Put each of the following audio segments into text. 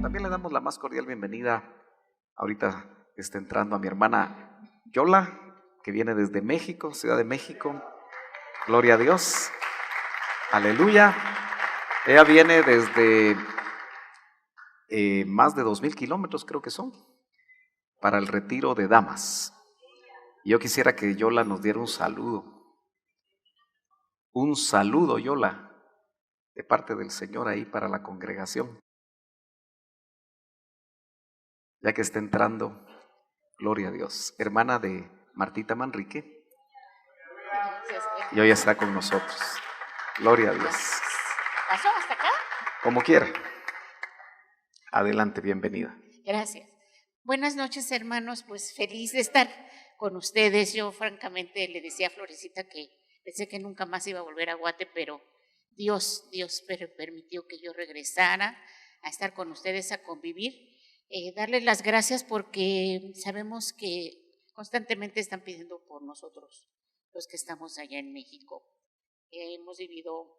También le damos la más cordial bienvenida. Ahorita está entrando a mi hermana Yola, que viene desde México, Ciudad de México. Gloria a Dios. Aleluya. Ella viene desde más de 2,000 kilómetros, creo que son, para el retiro de damas. Yo quisiera que Yola nos diera un saludo. Un saludo, Yola, de parte del Señor ahí para la congregación. Ya que está entrando, gloria a Dios. Hermana de Martita Manrique, y hoy está con nosotros. Gloria a Dios. ¿Pasó hasta acá? Como quiera. Adelante, bienvenida. Gracias. Buenas noches, hermanos. Pues feliz de estar con ustedes. Yo francamente le decía a Florecita que pensé que nunca más iba a volver a Guate, pero Dios permitió que yo regresara a estar con ustedes, a convivir. Darles las gracias porque sabemos que constantemente están pidiendo por nosotros, los que estamos allá en México. Hemos vivido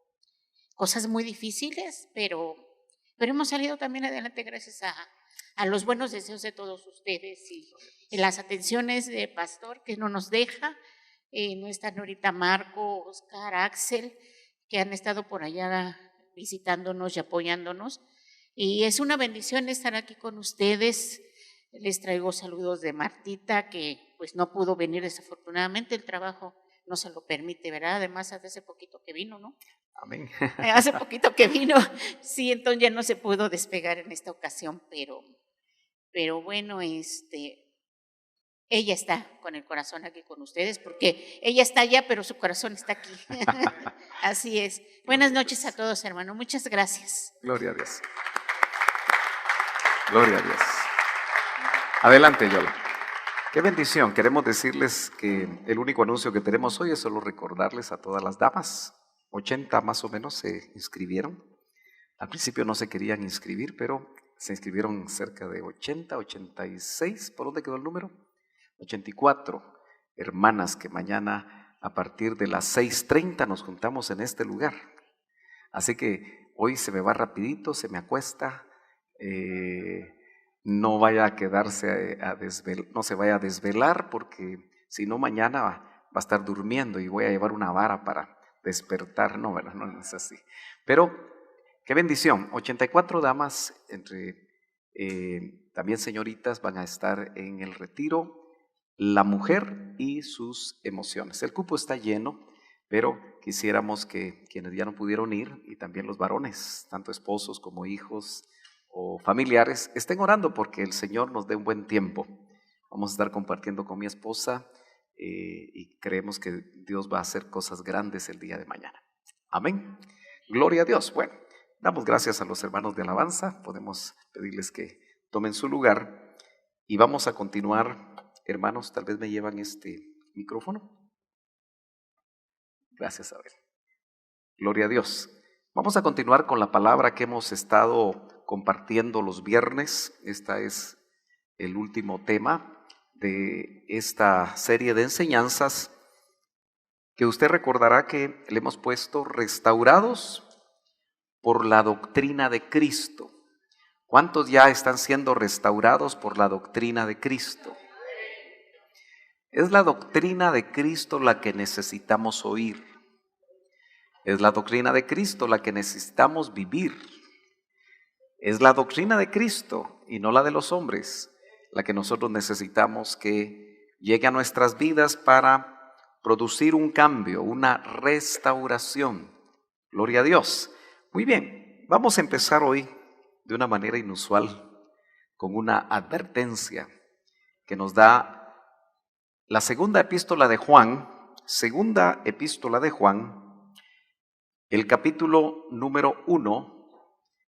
cosas muy difíciles, pero hemos salido también adelante gracias a los buenos deseos de todos ustedes y las atenciones de pastor que no nos deja. No están ahorita Marco, Oscar, Axel, que han estado por allá visitándonos y apoyándonos. Y es una bendición estar aquí con ustedes. Les traigo saludos de Martita, que pues no pudo venir desafortunadamente, el trabajo no se lo permite, ¿verdad? Además, hace poquito que vino, ¿no? Amén. Hace poquito que vino, sí, entonces ya no se pudo despegar en esta ocasión, pero bueno, ella está con el corazón aquí con ustedes, porque ella está allá, pero su corazón está aquí. Así es. Buenas noches a todos, hermano. Muchas gracias. Gloria a Dios. Gloria a Dios. Adelante, Yola. Qué bendición. Queremos decirles que el único anuncio que tenemos hoy es solo recordarles a todas las damas. 80 más o menos se inscribieron. Al principio no se querían inscribir, pero se inscribieron cerca de 80, 86. ¿Por dónde quedó el número? 84 hermanas que mañana a partir de las 6:30 nos juntamos en este lugar. Así que hoy se me va rapidito, se me acuesta. No vaya a quedarse no se vaya a desvelar, porque si no mañana va a estar durmiendo y voy a llevar una vara para despertar. No, ¿verdad? No es así. Pero qué bendición, 84 damas, entre también señoritas, van a estar en el retiro, la mujer y sus emociones. El cupo está lleno, pero quisiéramos que quienes ya no pudieron ir, y también los varones, tanto esposos como hijos o familiares, estén orando porque el Señor nos dé un buen tiempo. Vamos a estar compartiendo con mi esposa y creemos que Dios va a hacer cosas grandes el día de mañana. Amén. Gloria a Dios. Bueno, damos gracias a los hermanos de alabanza. Podemos pedirles que tomen su lugar y vamos a continuar. Hermanos, tal vez me llevan este micrófono. Gracias, Abel. Gloria a Dios. Vamos a continuar con la palabra que hemos estado compartiendo los viernes. Este es el último tema de esta serie de enseñanzas que usted recordará que le hemos puesto restaurados por la doctrina de Cristo. ¿Cuántos ya están siendo restaurados por la doctrina de Cristo? Es la doctrina de Cristo la que necesitamos oír. Es la doctrina de Cristo la que necesitamos vivir. Es la doctrina de Cristo y no la de los hombres la que nosotros necesitamos que llegue a nuestras vidas para producir un cambio, una restauración. Gloria a Dios. Muy bien, vamos a empezar hoy de una manera inusual con una advertencia que nos da la segunda epístola de Juan, el capítulo número 1,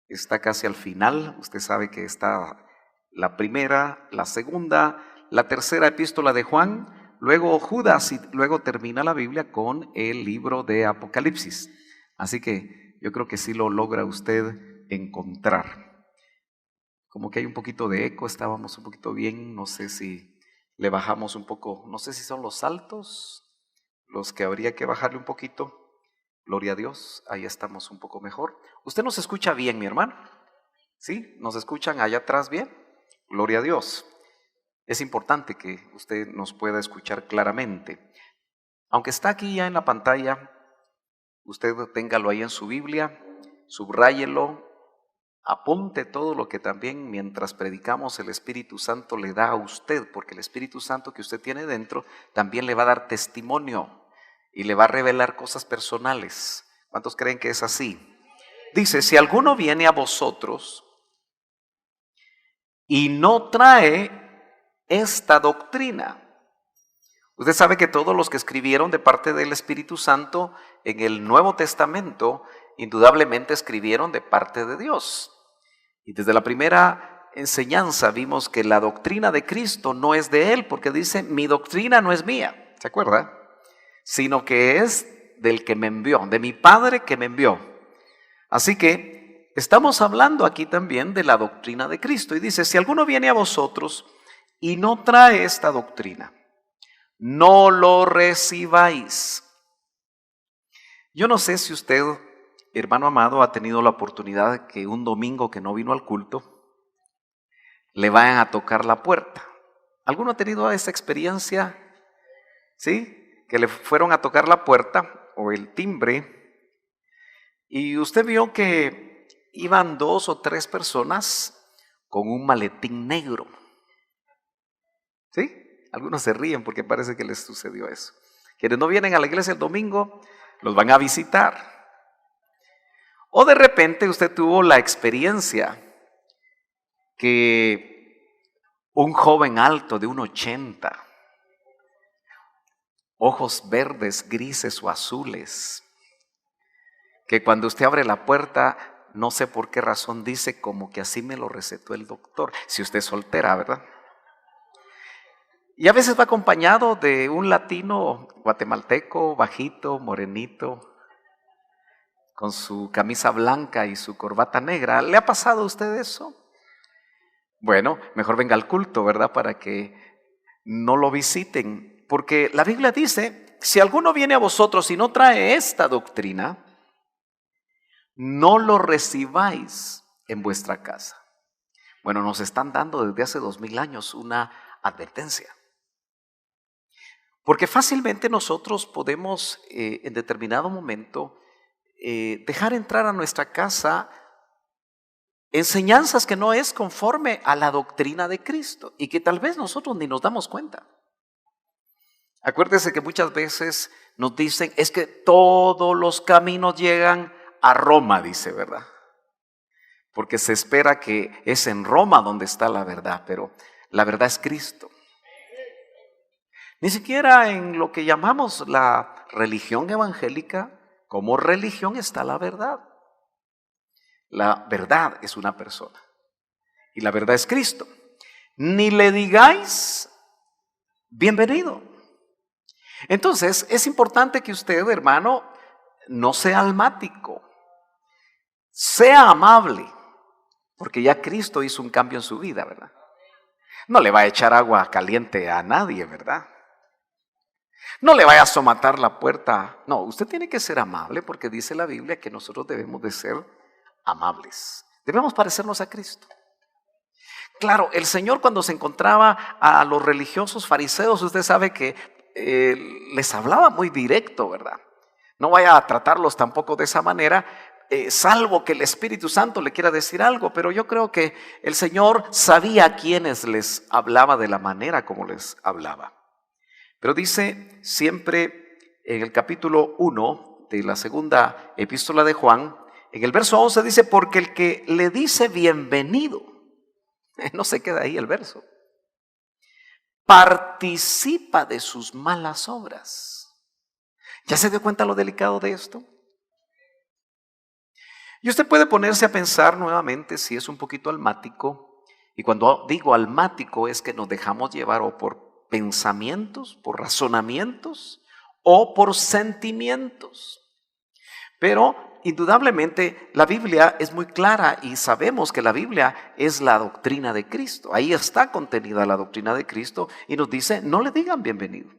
está casi al final. Usted sabe que está la primera, la segunda, la tercera epístola de Juan, luego Judas y luego termina la Biblia con el libro de Apocalipsis. Así que yo creo que sí lo logra usted encontrar. Como que hay un poquito de eco, estábamos un poquito bien, no sé si le bajamos un poco, no sé si son los saltos los que habría que bajarle un poquito. Gloria a Dios, ahí estamos un poco mejor. ¿Usted nos escucha bien, mi hermano? ¿Sí? ¿Nos escuchan allá atrás bien? Gloria a Dios. Es importante que usted nos pueda escuchar claramente. Aunque está aquí ya en la pantalla, usted téngalo ahí en su Biblia, subráyelo, apunte todo lo que también mientras predicamos el Espíritu Santo le da a usted, porque el Espíritu Santo que usted tiene dentro también le va a dar testimonio y le va a revelar cosas personales. ¿Cuántos creen que es así? Dice, si alguno viene a vosotros y no trae esta doctrina. Usted sabe que todos los que escribieron de parte del Espíritu Santo en el Nuevo Testamento, indudablemente escribieron de parte de Dios. Y desde la primera enseñanza vimos que la doctrina de Cristo no es de Él, porque dice, mi doctrina no es mía, ¿se acuerda? Sino que es del que me envió, de mi Padre que me envió. Así que estamos hablando aquí también de la doctrina de Cristo. Y dice, si alguno viene a vosotros y no trae esta doctrina, no lo recibáis. Yo no sé si usted, hermano amado, ha tenido la oportunidad de que un domingo que no vino al culto, le vayan a tocar la puerta. ¿Alguno ha tenido esa experiencia? ¿Sí? Que le fueron a tocar la puerta o el timbre y usted vio que iban 2 o 3 personas con un maletín negro. ¿Sí? Algunos se ríen porque parece que les sucedió eso. Quienes no vienen a la iglesia el domingo, los van a visitar. O de repente usted tuvo la experiencia que un joven alto de 1,80, ojos verdes, grises o azules, que cuando usted abre la puerta, no sé por qué razón dice como que así me lo recetó el doctor, si usted es soltera, ¿verdad? Y a veces va acompañado de un latino guatemalteco, bajito, morenito, con su camisa blanca y su corbata negra. ¿Le ha pasado a usted eso? Bueno, mejor venga al culto, ¿verdad? Para que no lo visiten. Porque la Biblia dice, si alguno viene a vosotros y no trae esta doctrina, no lo recibáis en vuestra casa. Bueno, nos están dando desde hace 2000 años una advertencia. Porque fácilmente nosotros podemos en determinado momento dejar entrar a nuestra casa enseñanzas que no es conforme a la doctrina de Cristo y que tal vez nosotros ni nos damos cuenta. Acuérdese que muchas veces nos dicen, es que todos los caminos llegan a Roma, dice, ¿verdad? Porque se espera que es en Roma donde está la verdad, pero la verdad es Cristo. Ni siquiera en lo que llamamos la religión evangélica, como religión está la verdad. La verdad es una persona y la verdad es Cristo. Ni le digáis bienvenido. Entonces es importante que usted, hermano, no sea almático, sea amable, porque ya Cristo hizo un cambio en su vida, ¿verdad? No le va a echar agua caliente a nadie, ¿verdad? No le vaya a somatar la puerta. No, usted tiene que ser amable porque dice la Biblia que nosotros debemos de ser amables. Debemos parecernos a Cristo. Claro, el Señor cuando se encontraba a los religiosos fariseos, usted sabe que les hablaba muy directo, ¿verdad? No vaya a tratarlos tampoco de esa manera, salvo que el Espíritu Santo le quiera decir algo, pero yo creo que el Señor sabía a quienes les hablaba de la manera como les hablaba. Pero dice siempre en el capítulo 1 de la segunda epístola de Juan, en el verso 11 dice, porque el que le dice bienvenido, no se queda ahí el verso, participa de sus malas obras. ¿Ya se dio cuenta lo delicado de esto? Y usted puede ponerse a pensar nuevamente si es un poquito almático, y cuando digo almático es que nos dejamos llevar o por pensamientos, por razonamientos o por sentimientos. Pero indudablemente la Biblia es muy clara y sabemos que la Biblia es la doctrina de Cristo. Ahí está contenida la doctrina de Cristo y nos dice, no le digan bienvenido,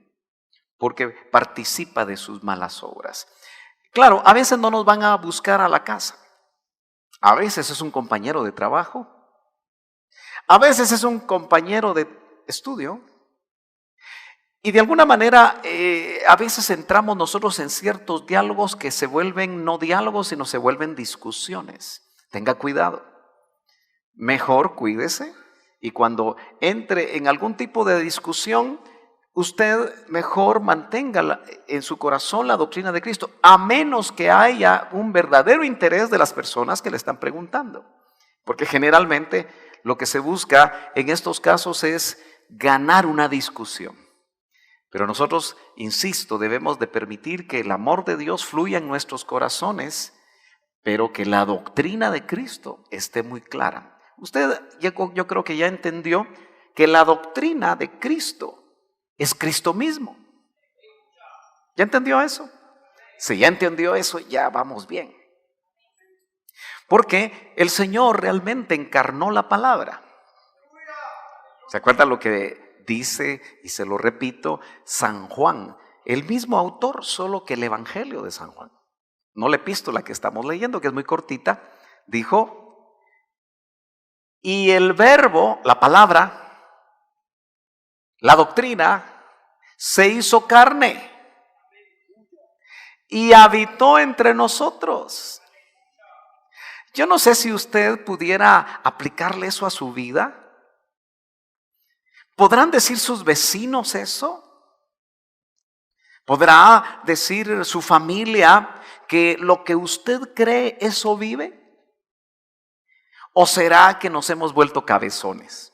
porque participa de sus malas obras. Claro, a veces no nos van a buscar a la casa. A veces es un compañero de trabajo. A veces es un compañero de estudio. Y de alguna manera, a veces entramos nosotros en ciertos diálogos que se vuelven no diálogos, sino se vuelven discusiones. Tenga cuidado. Mejor cuídese y cuando entre en algún tipo de discusión, usted mejor mantenga en su corazón la doctrina de Cristo, a menos que haya un verdadero interés de las personas que le están preguntando. Porque generalmente lo que se busca en estos casos es ganar una discusión. Pero nosotros, insisto, debemos de permitir que el amor de Dios fluya en nuestros corazones, pero que la doctrina de Cristo esté muy clara. Usted, yo creo que ya entendió que la doctrina de Cristo es Cristo mismo. ¿Ya entendió eso? Si ya entendió eso, ya vamos bien. Porque el Señor realmente encarnó la palabra. ¿Se acuerda lo que dice, y se lo repito, San Juan? El mismo autor, solo que el Evangelio de San Juan, no la epístola que estamos leyendo, que es muy cortita, dijo, y el verbo, la palabra, la doctrina, se hizo carne y habitó entre nosotros. Yo no sé si usted pudiera aplicarle eso a su vida. ¿Podrán decir sus vecinos eso? ¿Podrá decir su familia que lo que usted cree, eso vive? ¿O será que nos hemos vuelto cabezones?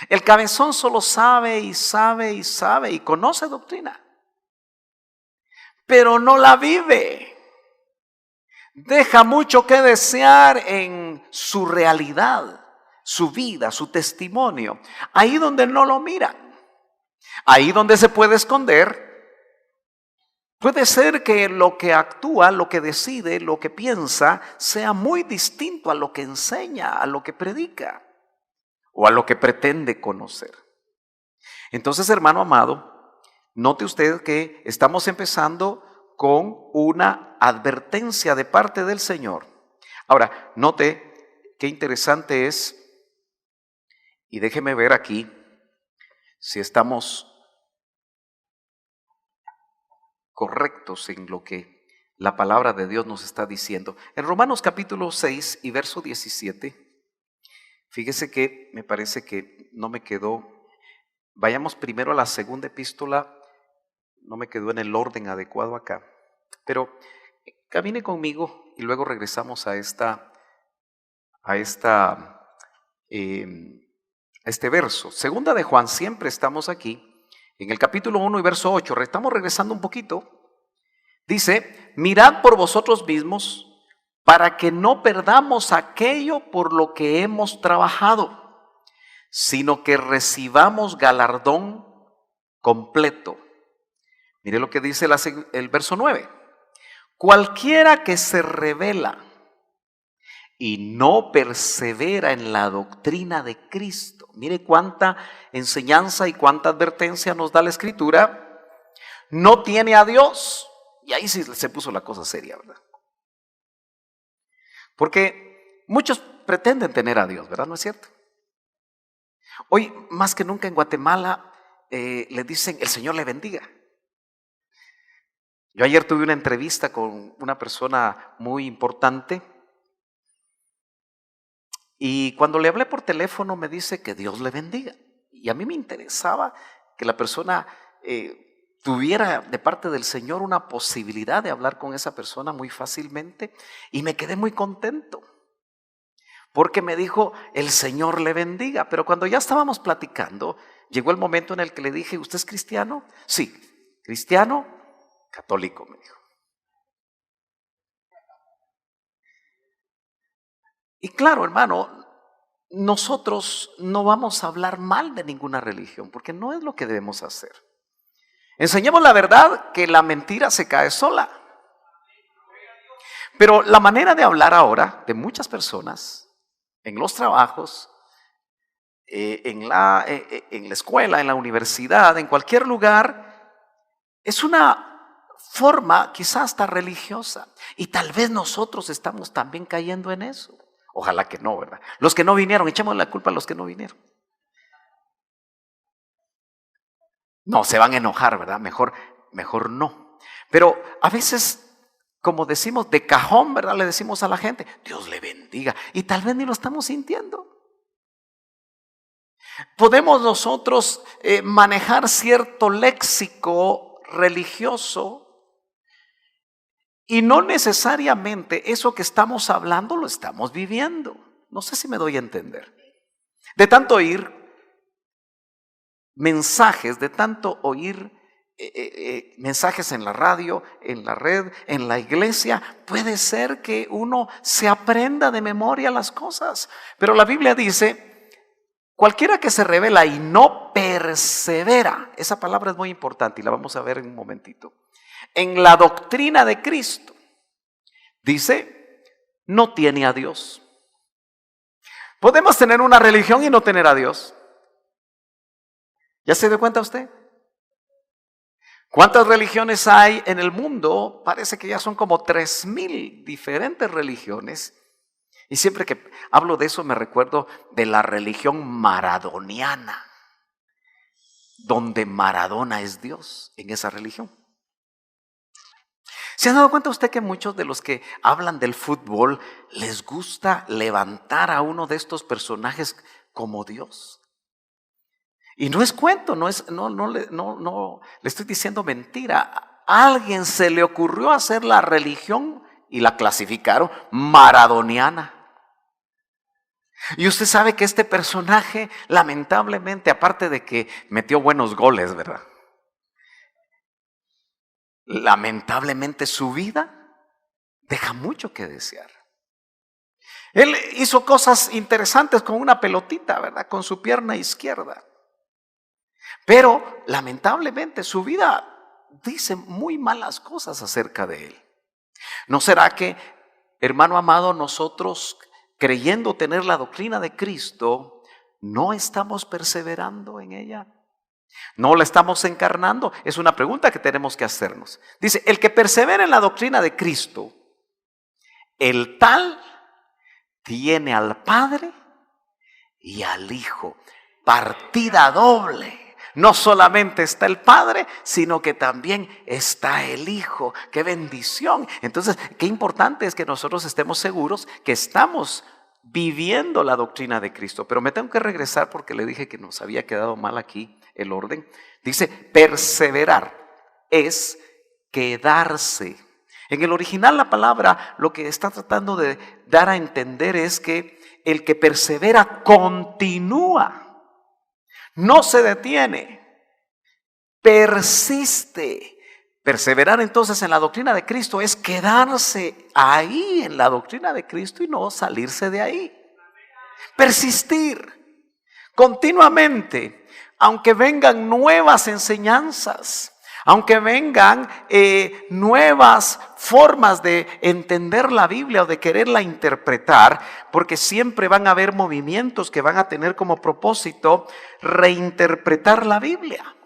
El cabezón solo sabe y sabe y sabe y conoce doctrina, pero no la vive. Deja mucho que desear en su realidad, su vida, su testimonio. Ahí donde no lo miran, ahí donde se puede esconder. Puede ser que lo que actúa, lo que decide, lo que piensa, sea muy distinto a lo que enseña, a lo que predica o a lo que pretende conocer. Entonces, hermano amado, note usted que estamos empezando con una advertencia de parte del Señor. Ahora, note qué interesante es, y déjeme ver aquí si estamos correctos en lo que la palabra de Dios nos está diciendo. En Romanos capítulo 6 y verso 17, fíjese que me parece que no me quedó. Vayamos primero a la segunda epístola, no me quedó en el orden adecuado acá, pero camine conmigo y luego regresamos a este verso. Segunda de Juan, siempre estamos aquí, en el capítulo 1 y verso 8, estamos regresando un poquito. Dice, mirad por vosotros mismos para que no perdamos aquello por lo que hemos trabajado, sino que recibamos galardón completo. Mire lo que dice el verso 9. Cualquiera que se rebela y no persevera en la doctrina de Cristo. Mire cuánta enseñanza y cuánta advertencia nos da la Escritura. No tiene a Dios. Y ahí sí se puso la cosa seria, ¿verdad? Porque muchos pretenden tener a Dios, ¿verdad? ¿No es cierto? Hoy, más que nunca en Guatemala, le dicen, el Señor le bendiga. Yo ayer tuve una entrevista con una persona muy importante y cuando le hablé por teléfono me dice que Dios le bendiga. Y a mí me interesaba que la persona tuviera de parte del Señor una posibilidad de hablar con esa persona muy fácilmente, y me quedé muy contento porque me dijo, el Señor le bendiga. Pero cuando ya estábamos platicando, llegó el momento en el que le dije, ¿usted es cristiano? Sí, cristiano, católico, me dijo. Y claro, hermano, nosotros no vamos a hablar mal de ninguna religión, porque no es lo que debemos hacer. Enseñemos la verdad, que la mentira se cae sola. Pero la manera de hablar ahora de muchas personas, en los trabajos, en la escuela, en la universidad, en cualquier lugar, es una forma quizás hasta religiosa. Y tal vez nosotros estamos también cayendo en eso. Ojalá que no, ¿verdad? Los que no vinieron, echemos la culpa a los que no vinieron. No, se van a enojar, ¿verdad? Mejor no. Pero a veces, como decimos de cajón, ¿verdad? Le decimos a la gente, Dios le bendiga. Y tal vez ni lo estamos sintiendo. Podemos nosotros manejar cierto léxico religioso y no necesariamente eso que estamos hablando lo estamos viviendo. No sé si me doy a entender. De tanto oír mensajes, de tanto oír mensajes en la radio, en la red, en la iglesia, puede ser que uno se aprenda de memoria las cosas. Pero la Biblia dice, cualquiera que se revela y no persevera, esa palabra es muy importante y la vamos a ver en un momentito, en la doctrina de Cristo, dice, no tiene a Dios. Podemos tener una religión y no tener a Dios. ¿Ya se dio cuenta usted? ¿Cuántas religiones hay en el mundo? Parece que ya son como 3,000 diferentes religiones. Y siempre que hablo de eso me recuerdo de la religión maradoniana, donde Maradona es Dios en esa religión. ¿Se ha dado cuenta usted que muchos de los que hablan del fútbol les gusta levantar a uno de estos personajes como Dios? Y no es cuento, no le estoy diciendo mentira. A alguien se le ocurrió hacer la religión y la clasificaron maradoniana. Y usted sabe que este personaje, lamentablemente, aparte de que metió buenos goles, ¿verdad? Lamentablemente su vida deja mucho que desear. Él hizo cosas interesantes con una pelotita, ¿verdad? Con su pierna izquierda. Pero lamentablemente su vida dice muy malas cosas acerca de él. ¿No será que, hermano amado, nosotros creyendo tener la doctrina de Cristo, no estamos perseverando en ella? ¿No la estamos encarnando? Es una pregunta que tenemos que hacernos. Dice, el que persevera en la doctrina de Cristo, el tal tiene al Padre y al Hijo. Partida doble. No solamente está el Padre, sino que también está el Hijo. ¡Qué bendición! Entonces, qué importante es que nosotros estemos seguros que estamos viviendo la doctrina de Cristo. Pero me tengo que regresar porque le dije que nos había quedado mal aquí el orden. Dice, perseverar es quedarse. En el original la palabra lo que está tratando de dar a entender es que el que persevera continúa. No se detiene, persiste. Perseverar entonces en la doctrina de Cristo es quedarse ahí en la doctrina de Cristo y no salirse de ahí. Persistir continuamente, aunque vengan nuevas enseñanzas, aunque vengan nuevas formas de entender la Biblia o de quererla interpretar, porque siempre van a haber movimientos que van a tener como propósito reinterpretar la Biblia.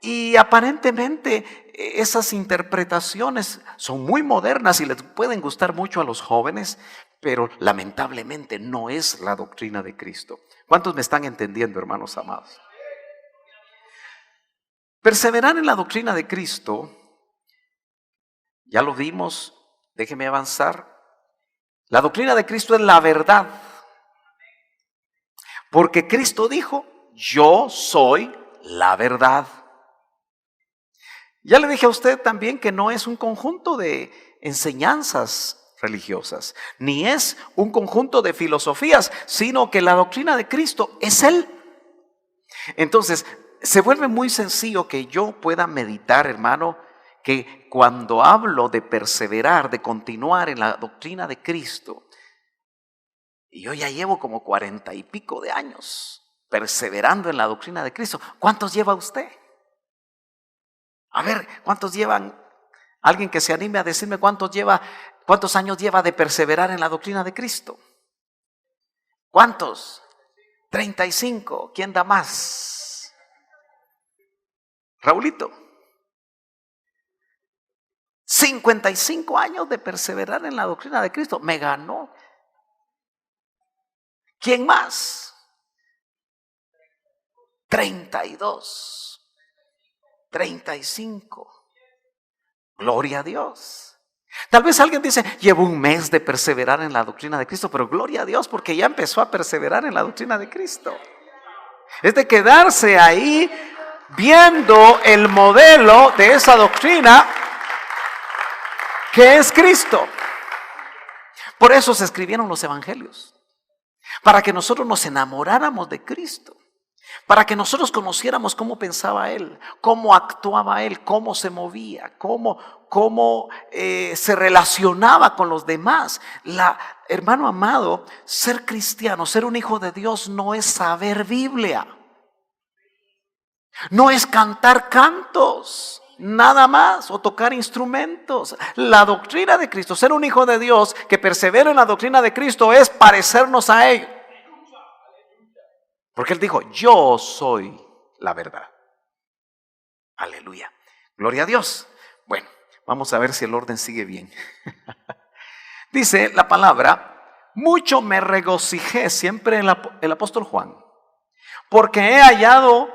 Y aparentemente esas interpretaciones son muy modernas y les pueden gustar mucho a los jóvenes, pero lamentablemente no es la doctrina de Cristo. ¿Cuántos me están entendiendo, hermanos amados? Perseverar en la doctrina de Cristo, ya lo vimos, déjeme avanzar. La doctrina de Cristo es la verdad. Porque Cristo dijo, yo soy la verdad. Ya le dije a usted también que no es un conjunto de enseñanzas religiosas, ni es un conjunto de filosofías, sino que la doctrina de Cristo es Él. Entonces, se vuelve muy sencillo que yo pueda meditar, hermano, que cuando hablo de perseverar, de continuar en la doctrina de Cristo, y yo ya llevo como 40 y pico de años perseverando en la doctrina de Cristo. ¿Cuántos lleva usted? A ver, ¿cuántos llevan? Alguien que se anime a decirme cuántos años lleva de perseverar en la doctrina de Cristo. ¿Cuántos? 35. ¿Quién da más? Raulito. 55 años de perseverar en la doctrina de Cristo. Me ganó. ¿Quién más? 32, 35. Gloria a Dios. Tal vez alguien dice, llevo un mes de perseverar en la doctrina de Cristo, pero gloria a Dios porque ya empezó a perseverar en la doctrina de Cristo. Es de quedarse ahí viendo el modelo de esa doctrina que es Cristo. Por eso se escribieron los evangelios, para que nosotros nos enamoráramos de Cristo, para que nosotros conociéramos cómo pensaba Él, cómo actuaba Él, cómo se movía, cómo se relacionaba con los demás. Hermano amado, ser cristiano, ser un hijo de Dios no es saber Biblia, no es cantar cantos, nada más, o tocar instrumentos. La doctrina de Cristo, ser un hijo de Dios que persevera en la doctrina de Cristo, es parecernos a Él. Porque Él dijo, yo soy la verdad. Aleluya. Gloria a Dios. Bueno, vamos a ver si el orden sigue bien. Dice la palabra, mucho me regocijé, siempre el apóstol Juan, porque he hallado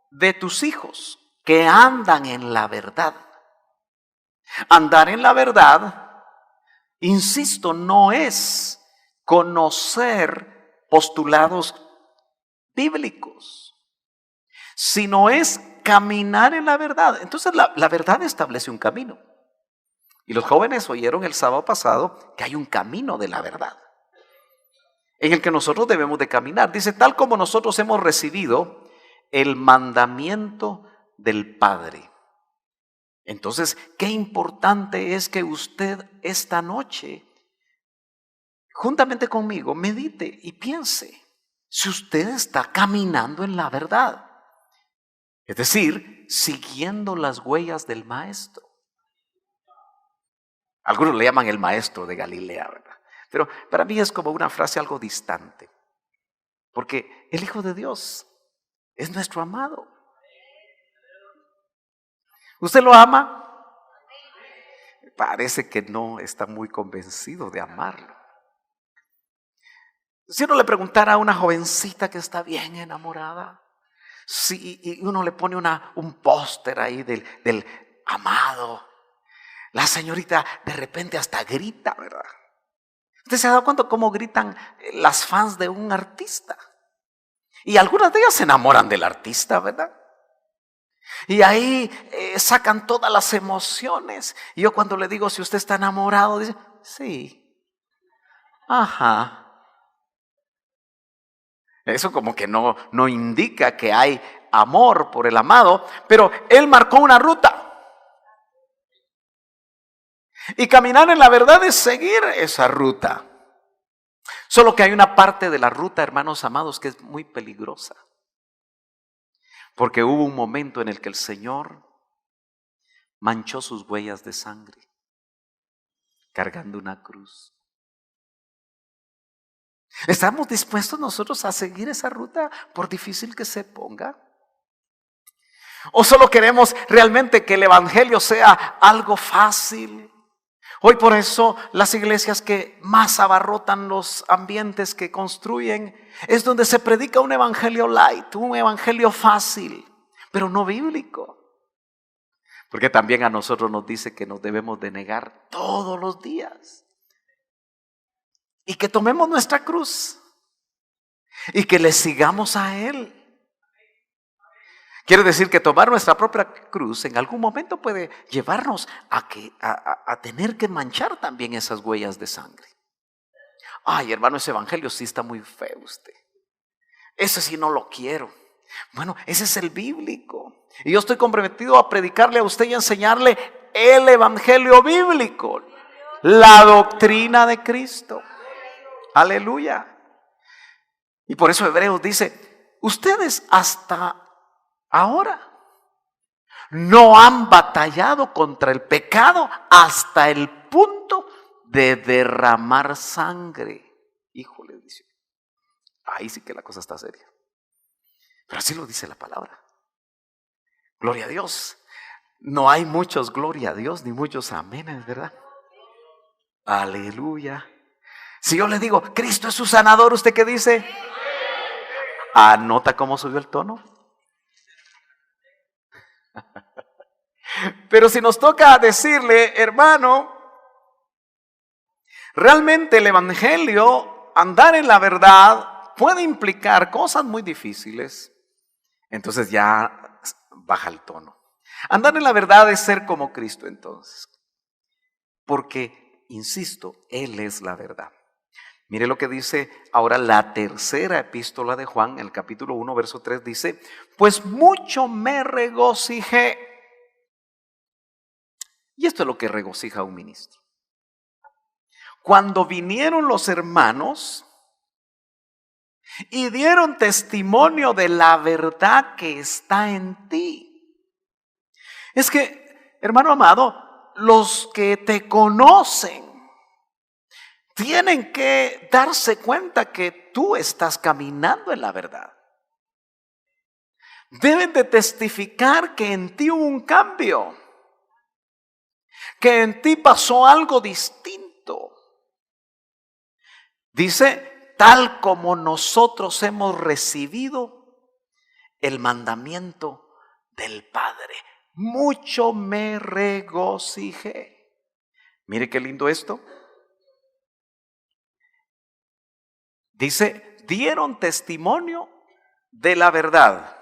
de tus hijos que andan en la verdad. Andar en la verdad, insisto, no es conocer postulados bíblicos, sino es caminar en la verdad. Entonces la verdad establece un camino. Y los jóvenes oyeron el sábado pasado que hay un camino de la verdad en el que nosotros debemos de caminar. Dice, tal como nosotros hemos recibido el mandamiento del Padre. Entonces, qué importante es que usted esta noche, juntamente conmigo, medite y piense si usted está caminando en la verdad. Es decir, siguiendo las huellas del Maestro. Algunos le llaman el Maestro de Galilea, ¿verdad? Pero para mí es como una frase algo distante. Porque el Hijo de Dios es nuestro amado. ¿Usted lo ama? Parece que no está muy convencido de amarlo. Si uno le preguntara a una jovencita que está bien enamorada, y uno le pone un póster ahí del amado, la señorita de repente hasta grita, ¿verdad? ¿Usted se ha dado cuenta cómo gritan las fans de un artista? Y algunas de ellas se enamoran del artista, ¿verdad? Y ahí sacan todas las emociones. Y yo cuando le digo si usted está enamorado, dice, sí. Ajá. Eso como que no indica que hay amor por el amado, pero Él marcó una ruta. Y caminar en la verdad es seguir esa ruta. Solo que hay una parte de la ruta, hermanos amados, que es muy peligrosa. Porque hubo un momento en el que el Señor manchó sus huellas de sangre, cargando una cruz. ¿Estamos dispuestos nosotros a seguir esa ruta por difícil que se ponga? ¿O solo queremos realmente que el evangelio sea algo fácil? Hoy por eso las iglesias que más abarrotan los ambientes que construyen es donde se predica un evangelio light, un evangelio fácil, pero no bíblico. Porque también a nosotros nos dice que nos debemos de negar todos los días. Y que tomemos nuestra cruz y que le sigamos a Él. Quiere decir que tomar nuestra propia cruz en algún momento puede llevarnos a tener que manchar también esas huellas de sangre. Ay, hermano, ese evangelio sí está muy feo usted. Ese sí no lo quiero. Bueno, ese es el bíblico. Y yo estoy comprometido a predicarle a usted y a enseñarle el evangelio bíblico. La doctrina de Cristo. Aleluya. Y por eso Hebreos dice, ustedes hasta ahora no han batallado contra el pecado hasta el punto de derramar sangre. Híjole, dice. Ahí sí que la cosa está seria. Pero así lo dice la palabra. Gloria a Dios. No hay muchos gloria a Dios ni muchos amenes, ¿verdad? Aleluya. Si yo le digo, Cristo es su sanador, ¿usted qué dice? ¿Anota cómo subió el tono? Pero si nos toca decirle, hermano, realmente el evangelio, andar en la verdad, puede implicar cosas muy difíciles. Entonces ya baja el tono. Andar en la verdad es ser como Cristo entonces. Porque, insisto, Él es la verdad. Mire lo que dice ahora la tercera epístola de Juan, el capítulo 1, verso 3, dice, pues mucho me regocijé. Y esto es lo que regocija a un ministro. Cuando vinieron los hermanos y dieron testimonio de la verdad que está en ti. Es que, hermano amado, los que te conocen tienen que darse cuenta que tú estás caminando en la verdad. Deben de testificar que en ti hubo un cambio, que en ti pasó algo distinto. Dice, tal como nosotros hemos recibido el mandamiento del Padre. Mucho me regocijé. Mire qué lindo esto. Dice, dieron testimonio de la verdad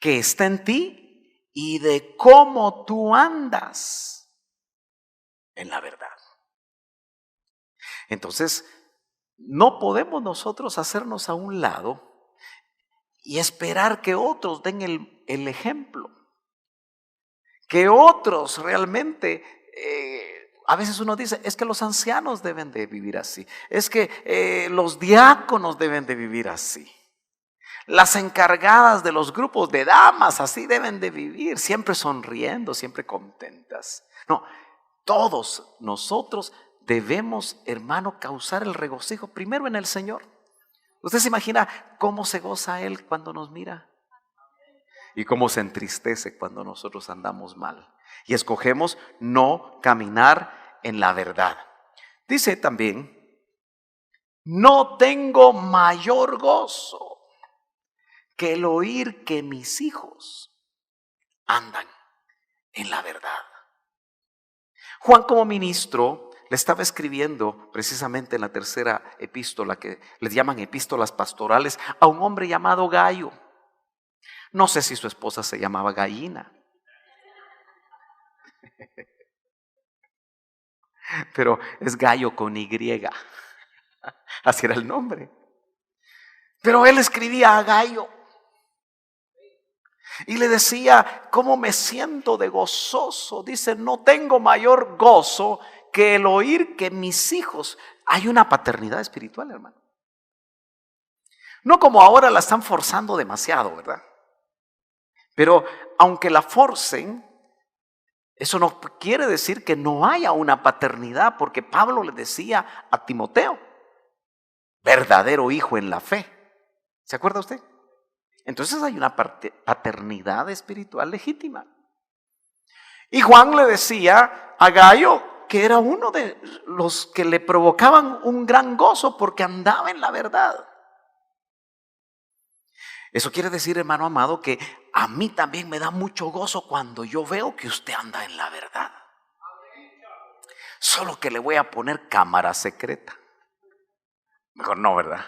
que está en ti y de cómo tú andas en la verdad. Entonces, no podemos nosotros hacernos a un lado y esperar que otros den el ejemplo. Que otros realmente, a veces uno dice, es que los ancianos deben de vivir así. Es que los diáconos deben de vivir así. Las encargadas de los grupos de damas así deben de vivir, siempre sonriendo, siempre contentas. No, todos nosotros debemos, hermano, causar el regocijo primero en el Señor. ¿Usted se imagina cómo se goza Él cuando nos mira? Y cómo se entristece cuando nosotros andamos mal. Y escogemos no caminar en la verdad. Dice también, no tengo mayor gozo que el oír que mis hijos andan en la verdad. Juan, como ministro, le estaba escribiendo precisamente en la tercera epístola, que les llaman epístolas pastorales, a un hombre llamado Gayo. No sé si su esposa se llamaba Gallina, pero es Gayo con Y. Así era el nombre. Pero él escribía a Gayo y le decía, ¿cómo me siento de gozoso? Dice, no tengo mayor gozo que el oír que mis hijos. Hay una paternidad espiritual, hermano. No como ahora la están forzando demasiado, ¿verdad? Pero aunque la forcen, eso no quiere decir que no haya una paternidad, porque Pablo le decía a Timoteo, verdadero hijo en la fe. ¿Se acuerda usted? Entonces hay una paternidad espiritual legítima. Y Juan le decía a Gayo que era uno de los que le provocaban un gran gozo porque andaba en la verdad. Eso quiere decir, hermano amado, que a mí también me da mucho gozo cuando yo veo que usted anda en la verdad. Solo que le voy a poner cámara secreta. Mejor no, ¿verdad?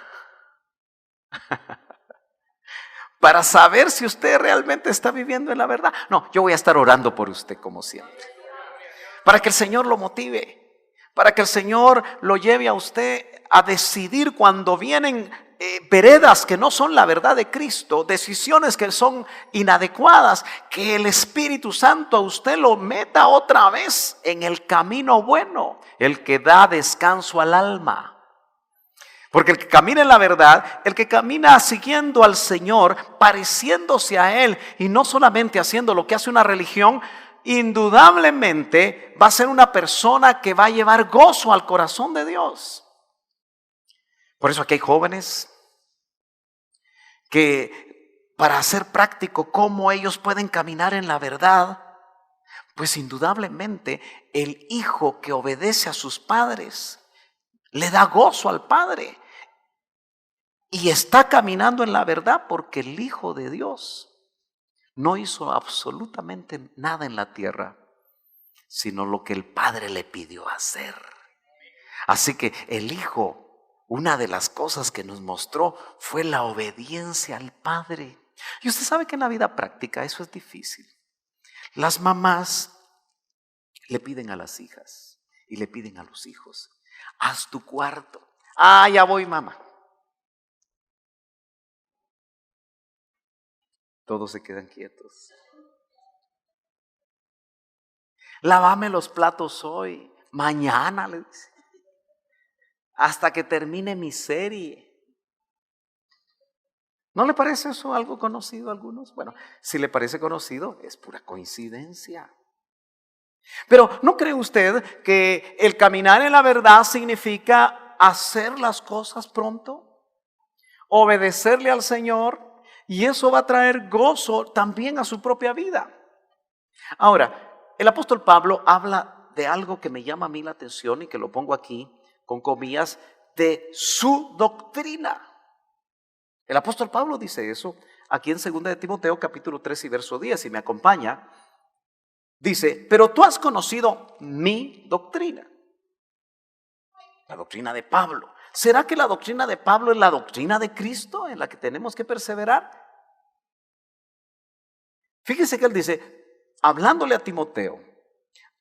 Para saber si usted realmente está viviendo en la verdad. No, yo voy a estar orando por usted como siempre. Para que el Señor lo motive. Para que el Señor lo lleve a usted a decidir cuando vienen veredas que no son la verdad de Cristo, decisiones que son inadecuadas, que el Espíritu Santo a usted lo meta otra vez en el camino bueno, el que da descanso al alma. Porque el que camina en la verdad, el que camina siguiendo al Señor, pareciéndose a Él y no solamente haciendo lo que hace una religión, indudablemente va a ser una persona que va a llevar gozo al corazón de Dios. Por eso aquí hay jóvenes que para hacer práctico cómo ellos pueden caminar en la verdad, pues indudablemente el hijo que obedece a sus padres le da gozo al padre y está caminando en la verdad porque el Hijo de Dios no hizo absolutamente nada en la tierra, sino lo que el Padre le pidió hacer. Así que el Hijo, una de las cosas que nos mostró fue la obediencia al Padre. Y usted sabe que en la vida práctica eso es difícil. Las mamás le piden a las hijas y le piden a los hijos: haz tu cuarto. Ah, ya voy, mamá. Todos se quedan quietos. Lávame los platos hoy, mañana, le dice, hasta que termine mi serie. ¿No le parece eso algo conocido a algunos? Bueno, si le parece conocido, es pura coincidencia. Pero ¿no cree usted que el caminar en la verdad significa hacer las cosas pronto? Obedecerle al Señor, y eso va a traer gozo también a su propia vida. Ahora, el apóstol Pablo habla de algo que me llama a mí la atención y que lo pongo aquí con comillas, de su doctrina. El apóstol Pablo dice eso aquí en 2 de Timoteo capítulo 3 y verso 10, si me acompaña. Dice: pero tú has conocido mi doctrina. La doctrina de Pablo. ¿Será que la doctrina de Pablo es la doctrina de Cristo en la que tenemos que perseverar? Fíjese que él dice, hablándole a Timoteo,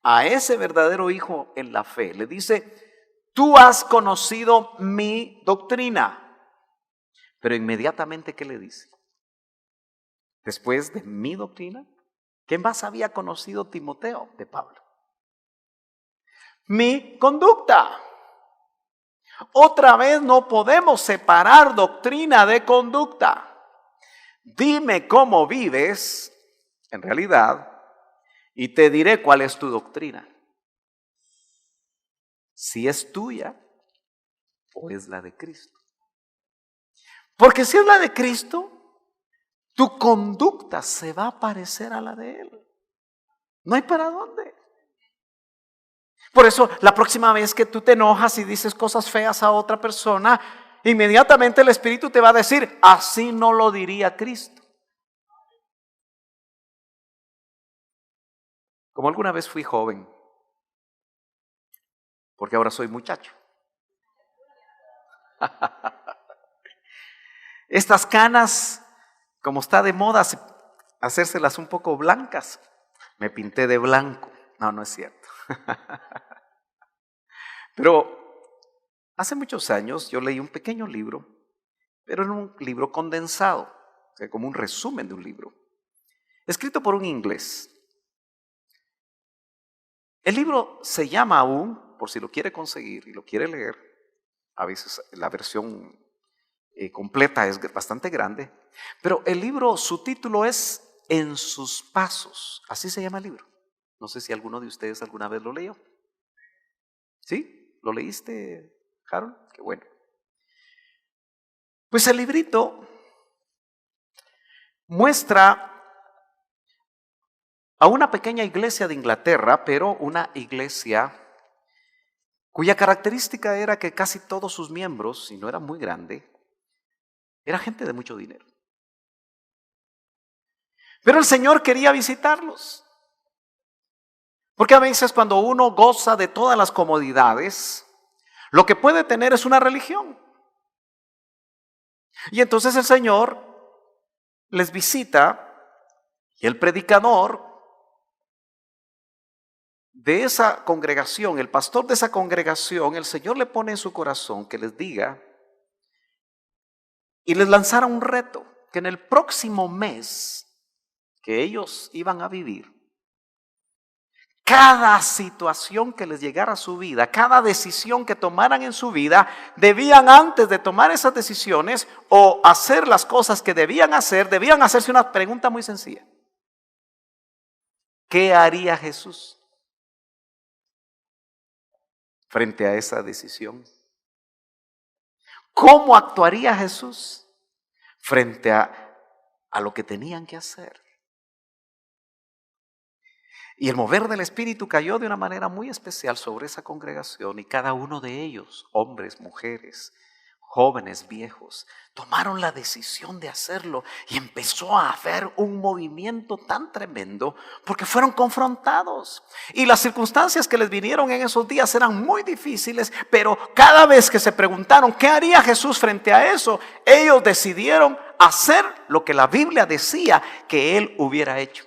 a ese verdadero hijo en la fe, le dice: tú has conocido mi doctrina. Pero inmediatamente, ¿qué le dice? Después de mi doctrina, ¿qué más había conocido Timoteo de Pablo? Mi conducta. Otra vez no podemos separar doctrina de conducta. Dime cómo vives en realidad y te diré cuál es tu doctrina. Si es tuya o es la de Cristo. Porque si es la de Cristo, tu conducta se va a parecer a la de Él. No hay para dónde. Por eso, la próxima vez que tú te enojas y dices cosas feas a otra persona, inmediatamente el Espíritu te va a decir: así no lo diría Cristo. Como alguna vez fui joven, porque ahora soy muchacho. Estas canas, como está de moda hacérselas un poco blancas, me pinté de blanco. No, no es cierto. Pero hace muchos años yo leí un pequeño libro, pero era un libro condensado, o sea, como un resumen de un libro, escrito por un inglés. El libro se llama aún, por si lo quiere conseguir y lo quiere leer, a veces la versión completa es bastante grande, pero el libro, su título es En sus pasos, así se llama el libro. No sé si alguno de ustedes alguna vez lo leyó. ¿Sí? ¿Lo leíste, Harold? Qué bueno. Pues el librito muestra a una pequeña iglesia de Inglaterra, pero una iglesia cuya característica era que casi todos sus miembros, y no era muy grande, era gente de mucho dinero. Pero el Señor quería visitarlos. Porque a veces cuando uno goza de todas las comodidades, lo que puede tener es una religión. Y entonces el Señor les visita y el predicador de esa congregación, el pastor de esa congregación, el Señor le pone en su corazón que les diga y les lanzara un reto, que en el próximo mes que ellos iban a vivir, cada situación que les llegara a su vida, cada decisión que tomaran en su vida, debían antes de tomar esas decisiones o hacer las cosas que debían hacerse una pregunta muy sencilla. ¿Qué haría Jesús frente a esa decisión? ¿Cómo actuaría Jesús frente a a lo que tenían que hacer. Y el mover del Espíritu cayó de una manera muy especial sobre esa congregación, y cada uno de ellos, hombres, mujeres, jóvenes, viejos, tomaron la decisión de hacerlo, y empezó a haber un movimiento tan tremendo porque fueron confrontados. Y las circunstancias que les vinieron en esos días eran muy difíciles, pero cada vez que se preguntaron qué haría Jesús frente a eso, ellos decidieron hacer lo que la Biblia decía que Él hubiera hecho.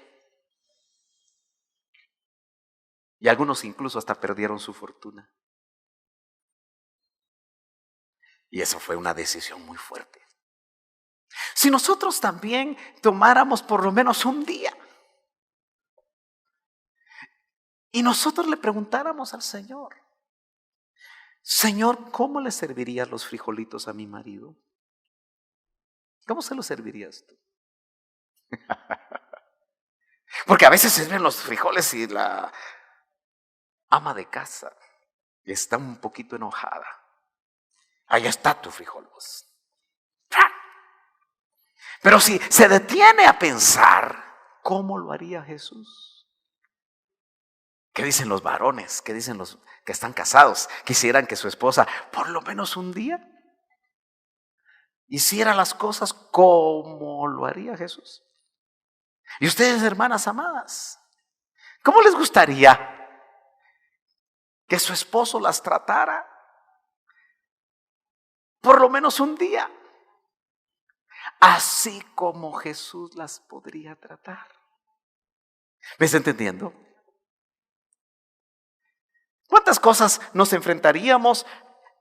Y algunos incluso hasta perdieron su fortuna. Y eso fue una decisión muy fuerte. Si nosotros también tomáramos por lo menos un día y nosotros le preguntáramos al Señor: Señor, ¿cómo le servirías los frijolitos a mi marido? ¿Cómo se los servirías tú? Porque a veces sirven los frijoles y la ama de casa está un poquito enojada. Ahí está tu frijol, vos. Pero si se detiene a pensar, ¿cómo lo haría Jesús? ¿Qué dicen los varones? ¿Qué dicen los que están casados? Quisieran que su esposa por lo menos un día hiciera las cosas como lo haría Jesús. Y ustedes, hermanas amadas, ¿cómo les gustaría que su esposo las tratara por lo menos un día, así como Jesús las podría tratar? ¿Me está entendiendo? ¿Cuántas cosas nos enfrentaríamos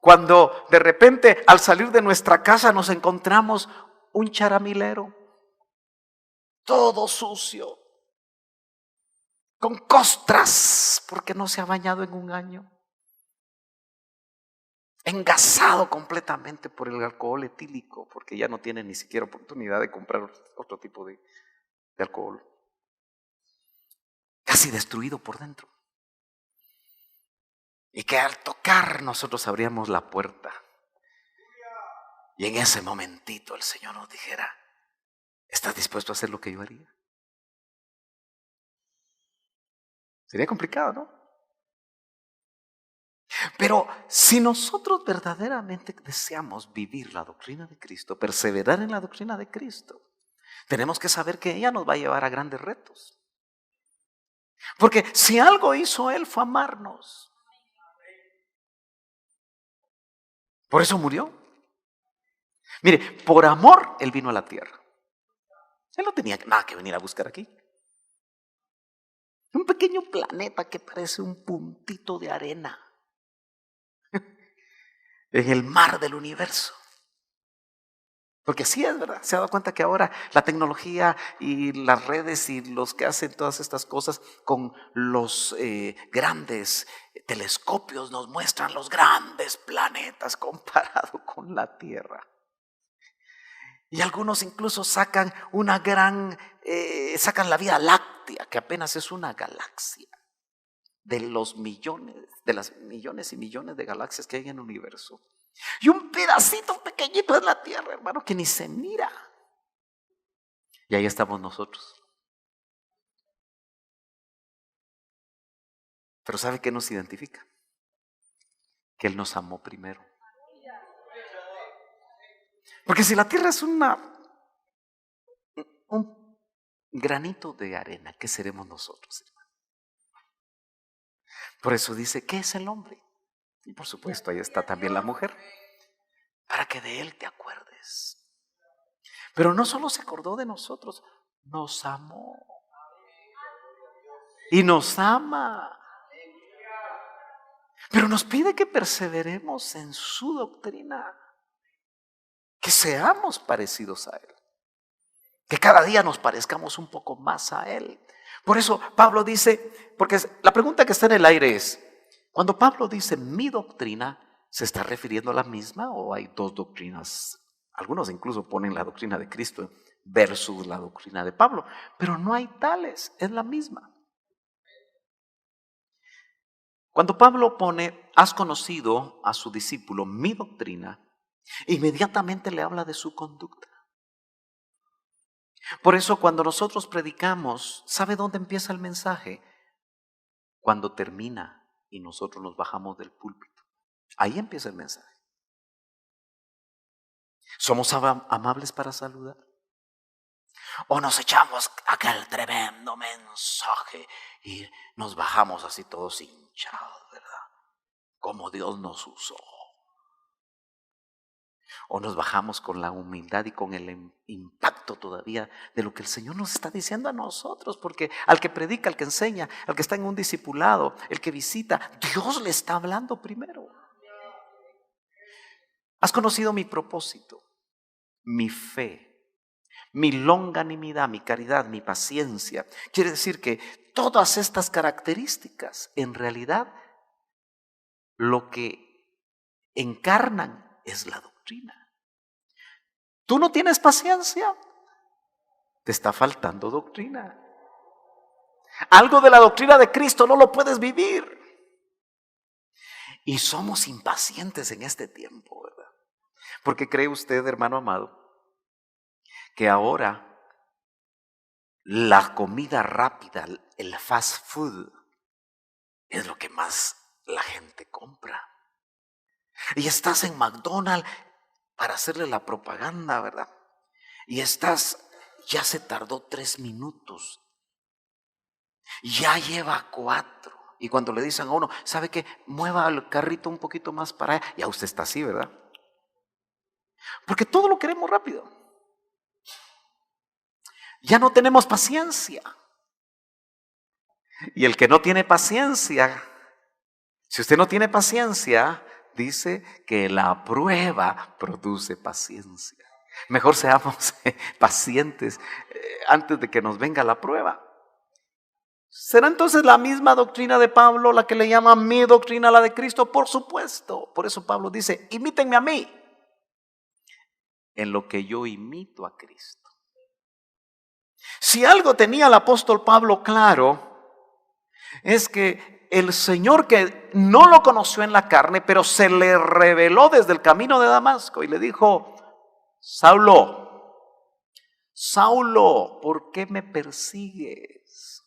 cuando de repente al salir de nuestra casa nos encontramos un charamilero, todo sucio, con costras porque no se ha bañado en un año, engasado completamente por el alcohol etílico, porque ya no tiene ni siquiera oportunidad de comprar otro tipo de alcohol, casi destruido por dentro? Y que al tocar nosotros abríamos la puerta y en ese momentito el Señor nos dijera: ¿estás dispuesto a hacer lo que yo haría? Sería complicado, ¿no? Pero si nosotros verdaderamente deseamos vivir la doctrina de Cristo, perseverar en la doctrina de Cristo, tenemos que saber que ella nos va a llevar a grandes retos. Porque si algo hizo Él fue amarnos. Por eso murió. Mire, por amor Él vino a la tierra. Él no tenía nada que venir a buscar aquí. Un pequeño planeta que parece un puntito de arena en el mar del universo. Porque sí es verdad, se ha dado cuenta que ahora la tecnología y las redes y los que hacen todas estas cosas con los grandes telescopios nos muestran los grandes planetas comparado con la Tierra. Y algunos incluso sacan sacan la Vía Láctea, que apenas es una galaxia de las millones y millones de galaxias que hay en el universo. Y un pedacito pequeñito es la Tierra, hermano, que ni se mira. Y ahí estamos nosotros. Pero ¿sabe qué nos identifica? Que Él nos amó primero. Porque si la Tierra es un granito de arena, ¿qué seremos nosotros, hermano? Por eso dice, ¿qué es el hombre? Y por supuesto, ahí está también la mujer, para que de Él te acuerdes. Pero no solo se acordó de nosotros, nos amó. Y nos ama. Pero nos pide que perseveremos en su doctrina, que seamos parecidos a Él, que cada día nos parezcamos un poco más a Él. Por eso Pablo dice, porque la pregunta que está en el aire es, cuando Pablo dice mi doctrina, ¿se está refiriendo a la misma o hay dos doctrinas? Algunos incluso ponen la doctrina de Cristo versus la doctrina de Pablo, pero no hay tales, es la misma. Cuando Pablo pone, has conocido a su discípulo mi doctrina, inmediatamente le habla de su conducta. Por eso cuando nosotros predicamos, ¿sabe dónde empieza el mensaje? Cuando termina y nosotros nos bajamos del púlpito. Ahí empieza el mensaje. ¿Somos amables para saludar? ¿O nos echamos aquel tremendo mensaje y nos bajamos así todos hinchados, verdad? Como Dios nos usó. O nos bajamos con la humildad y con el impacto todavía de lo que el Señor nos está diciendo a nosotros, porque al que predica, al que enseña, al que está en un discipulado, el que visita, Dios le está hablando primero. ¿Has conocido mi propósito, mi fe, mi longanimidad, mi caridad, mi paciencia? Quiere decir que todas estas características, en realidad, lo que encarnan es la doctrina. ¿Tú no tienes paciencia? Te está faltando doctrina. Algo de la doctrina de Cristo no lo puedes vivir. Y somos impacientes en este tiempo, ¿verdad? Porque cree usted, hermano amado, que ahora la comida rápida, el fast food, es lo que más la gente compra. Y estás en McDonald's para hacerle la propaganda, ¿verdad? Y ya se tardó 3 minutos, ya lleva 4. Y cuando le dicen a uno, ¿sabe qué? Mueva el carrito un poquito más para allá. Ya usted está así, ¿verdad? Porque todo lo queremos rápido. Ya no tenemos paciencia. Y el que no tiene paciencia, si usted no tiene paciencia, dice que la prueba produce paciencia. Mejor seamos pacientes antes de que nos venga la prueba. ¿Será entonces la misma doctrina de Pablo la que le llama mi doctrina la de Cristo? Por supuesto. Por eso Pablo dice, imítenme a mí en lo que yo imito a Cristo. Si algo tenía el apóstol Pablo claro, es que el Señor, que no lo conoció en la carne, pero se le reveló desde el camino de Damasco y le dijo, Saulo, Saulo, ¿por qué me persigues?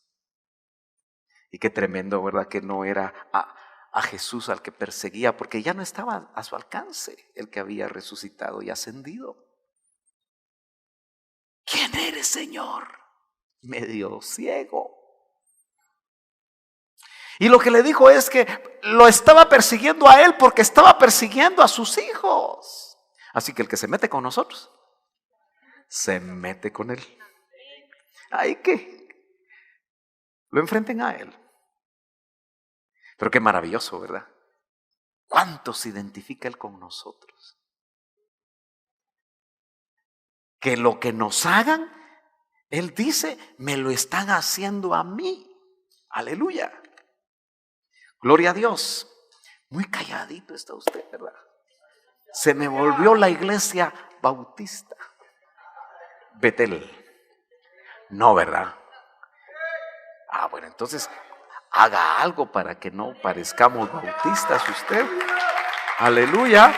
Y qué tremendo, ¿verdad? Que no era a Jesús al que perseguía, porque ya no estaba a su alcance el que había resucitado y ascendido. ¿Quién eres, Señor? Medio ciego. Y lo que le dijo es que lo estaba persiguiendo a él porque estaba persiguiendo a sus hijos. Así que el que se mete con nosotros, se mete con él. Hay que lo enfrenten a él. Pero qué maravilloso, ¿verdad? ¿Cuánto se identifica él con nosotros? Que lo que nos hagan, él dice, me lo están haciendo a mí. Aleluya. Gloria a Dios. Muy calladito está usted, ¿verdad? Se me volvió la iglesia bautista. Betel. No, ¿verdad? Bueno, entonces haga algo para que no parezcamos bautistas usted. Aleluya.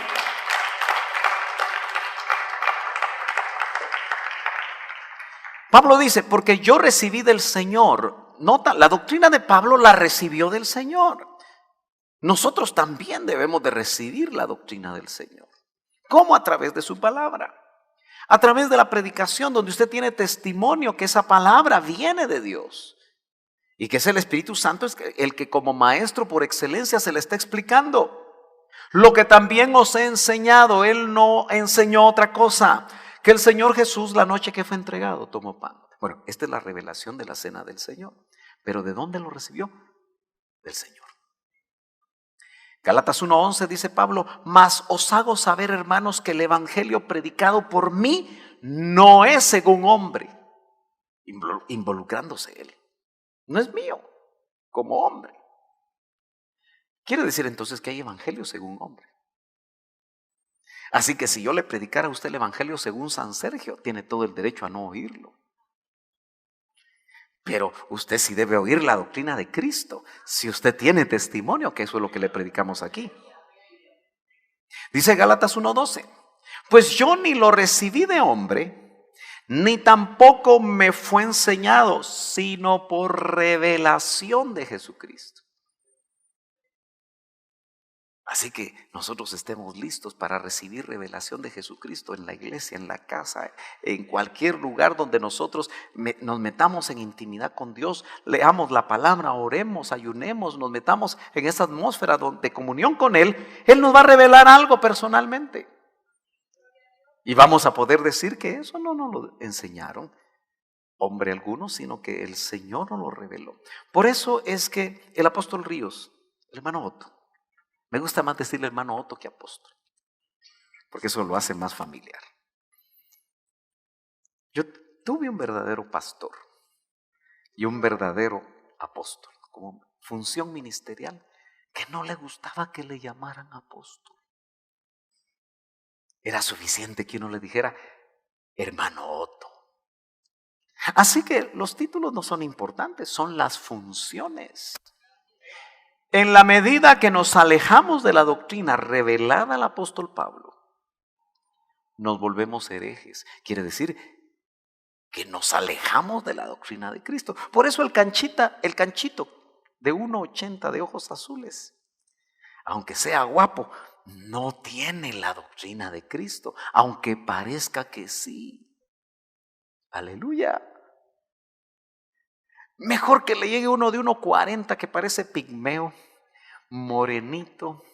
Pablo dice, porque yo recibí del Señor. Nota, la doctrina de Pablo la recibió del Señor. Nosotros también debemos de recibir la doctrina del Señor. ¿Cómo? A través de su palabra. A través de la predicación, donde usted tiene testimonio que esa palabra viene de Dios. Y que es el Espíritu Santo el que como maestro por excelencia se le está explicando. Lo que también os he enseñado, él no enseñó otra cosa. Que el Señor Jesús, la noche que fue entregado, tomó pan. Bueno, esta es la revelación de la cena del Señor. ¿Pero de dónde lo recibió? Del Señor. Gálatas 1:11 dice Pablo, mas os hago saber, hermanos, que el evangelio predicado por mí no es según hombre, involucrándose él. No es mío, como hombre. Quiere decir entonces que hay evangelio según hombre. Así que si yo le predicara a usted el evangelio según San Sergio, tiene todo el derecho a no oírlo. Pero usted sí debe oír la doctrina de Cristo, si usted tiene testimonio, que eso es lo que le predicamos aquí. Dice Gálatas 1:12, pues yo ni lo recibí de hombre, ni tampoco me fue enseñado, sino por revelación de Jesucristo. Así que nosotros estemos listos para recibir revelación de Jesucristo en la iglesia, en la casa, en cualquier lugar donde nosotros nos metamos en intimidad con Dios, leamos la palabra, oremos, ayunemos, nos metamos en esa atmósfera de comunión con Él. Él nos va a revelar algo personalmente. Y vamos a poder decir que eso no nos lo enseñaron hombre alguno, sino que el Señor nos lo reveló. Por eso es que el apóstol Ríos, el hermano Otto, me gusta más decirle hermano Otto que apóstol, porque eso lo hace más familiar. Yo tuve un verdadero pastor y un verdadero apóstol, como función ministerial, que no le gustaba que le llamaran apóstol. Era suficiente que uno le dijera hermano Otto. Así que los títulos no son importantes, son las funciones. En la medida que nos alejamos de la doctrina revelada al apóstol Pablo, nos volvemos herejes. Quiere decir que nos alejamos de la doctrina de Cristo. Por eso el canchito de 1,80 de ojos azules, aunque sea guapo, no tiene la doctrina de Cristo, aunque parezca que sí. Aleluya. Mejor que le llegue uno de 1,40 que parece pigmeo, morenito,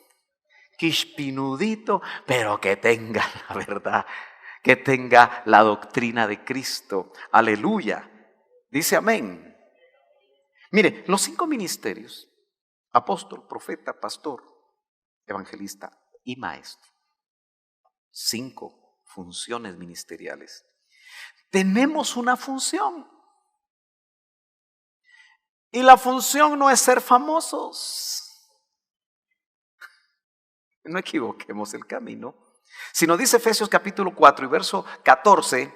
quispinudito, pero que tenga la verdad, que tenga la doctrina de Cristo. Aleluya. Dice amén. Mire, los 5 ministerios, apóstol, profeta, pastor, evangelista y maestro, 5 funciones ministeriales. Tenemos una función. Y la función no es ser famosos. No equivoquemos el camino. Sino dice Efesios capítulo 4 y verso 14,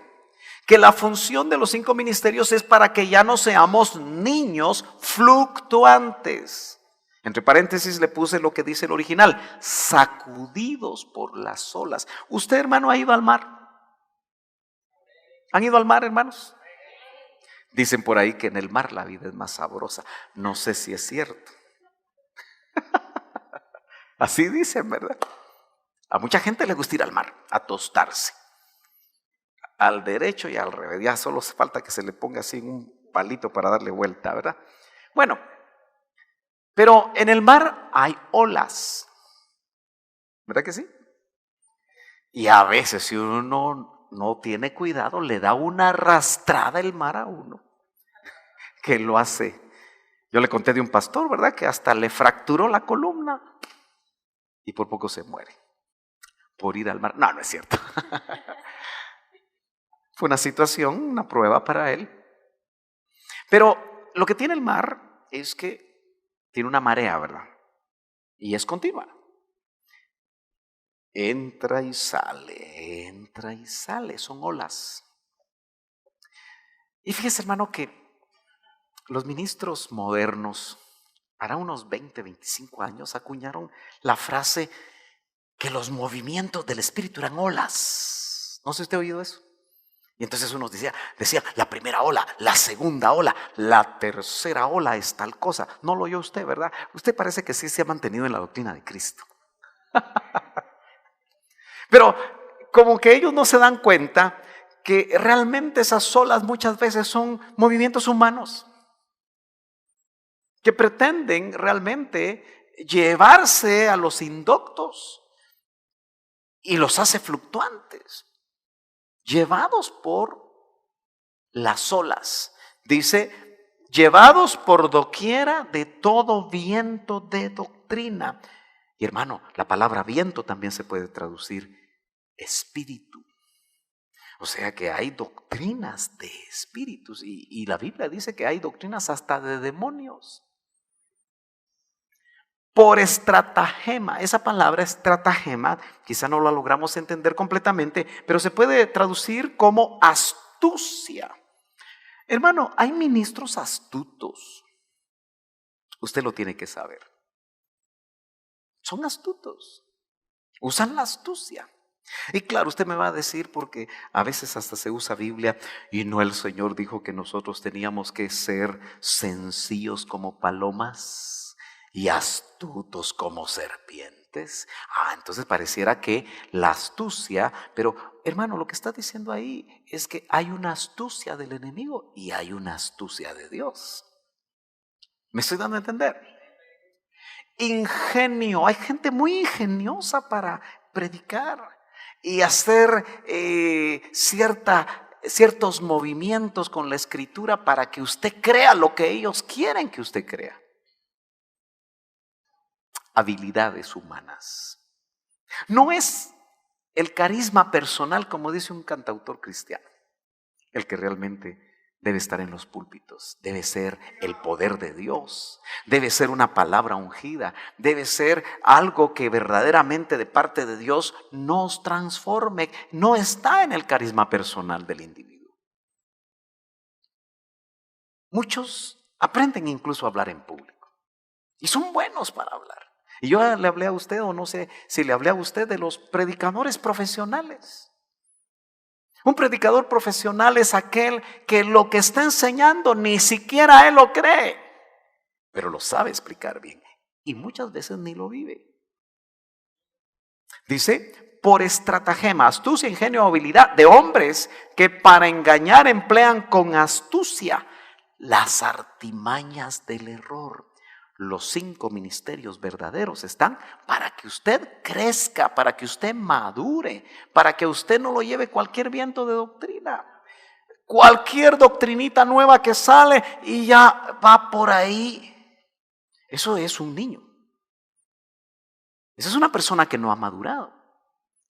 que la función de los 5 ministerios es para que ya no seamos niños fluctuantes. Entre paréntesis le puse lo que dice el original, sacudidos por las olas. ¿Usted, hermano, ha ido al mar? ¿Han ido al mar, hermanos? Dicen por ahí que en el mar la vida es más sabrosa. No sé si es cierto. Así dicen, ¿verdad? A mucha gente le gusta ir al mar, a tostarse. Al derecho y al revés. Ya solo falta que se le ponga así un palito para darle vuelta, ¿verdad? Bueno, pero en el mar hay olas. ¿Verdad que sí? Y a veces si uno no tiene cuidado, le da una arrastrada el mar a uno, que lo hace. Yo le conté de un pastor, ¿verdad? Que hasta le fracturó la columna y por poco se muere por ir al mar. No, no es cierto. Fue una situación, una prueba para él. Pero lo que tiene el mar es que tiene una marea, ¿verdad? Y es continua. Entra y sale, son olas. Y fíjese, hermano, que los ministros modernos, hará unos 20, 25 años, acuñaron la frase que los movimientos del espíritu eran olas. ¿No sé si usted ha oído eso? Y entonces uno decía, la primera ola, la segunda ola, la tercera ola es tal cosa. No lo oyó usted, ¿verdad? Usted parece que sí se ha mantenido en la doctrina de Cristo. Pero como que ellos no se dan cuenta que realmente esas olas muchas veces son movimientos humanos que pretenden realmente llevarse a los indoctos y los hace fluctuantes, llevados por las olas. Dice, llevados por doquiera de todo viento de doctrina. Y hermano, la palabra viento también se puede traducir espíritu. O sea que hay doctrinas de espíritus y la Biblia dice que hay doctrinas hasta de demonios. Por estratagema, esa palabra estratagema, quizá no la logramos entender completamente, pero se puede traducir como astucia. Hermano, hay ministros astutos. Usted lo tiene que saber. Son astutos. Usan la astucia. Y claro, usted me va a decir, porque a veces hasta se usa Biblia, y no el Señor dijo que nosotros teníamos que ser sencillos como palomas y astutos como serpientes. Entonces pareciera que la astucia, pero hermano, lo que está diciendo ahí es que hay una astucia del enemigo y hay una astucia de Dios. ¿Me estoy dando a entender? Ingenio, hay gente muy ingeniosa para predicar y hacer ciertos movimientos con la escritura para que usted crea lo que ellos quieren que usted crea. Habilidades humanas. No es el carisma personal, como dice un cantautor cristiano, el que realmente debe estar en los púlpitos. Debe ser el poder de Dios, debe ser una palabra ungida, debe ser algo que verdaderamente de parte de Dios nos transforme. No está en el carisma personal del individuo. Muchos aprenden incluso a hablar en público y son buenos para hablar. Y yo le hablé a usted, o no sé si le hablé a usted, de los predicadores profesionales. Un predicador profesional es aquel que lo que está enseñando ni siquiera él lo cree, pero lo sabe explicar bien y muchas veces ni lo vive. Dice, por estratagema, astucia, ingenio, habilidad de hombres que para engañar emplean con astucia las artimañas del error. Los 5 ministerios verdaderos están para que usted crezca, para que usted madure, para que usted no lo lleve cualquier viento de doctrina. Cualquier doctrinita nueva que sale y ya va por ahí. Eso es un niño. Esa es una persona que no ha madurado,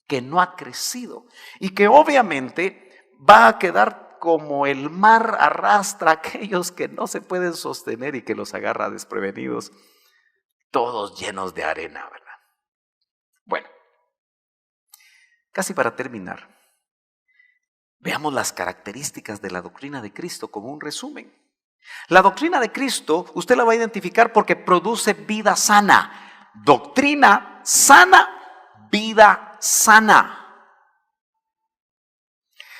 que no ha crecido y que obviamente va a quedar como el mar arrastra a aquellos que no se pueden sostener y que los agarra desprevenidos, todos llenos de arena, ¿verdad? Bueno, casi para terminar, veamos las características de la doctrina de Cristo como un resumen. La doctrina de Cristo, usted la va a identificar porque produce vida sana. Doctrina sana, vida sana.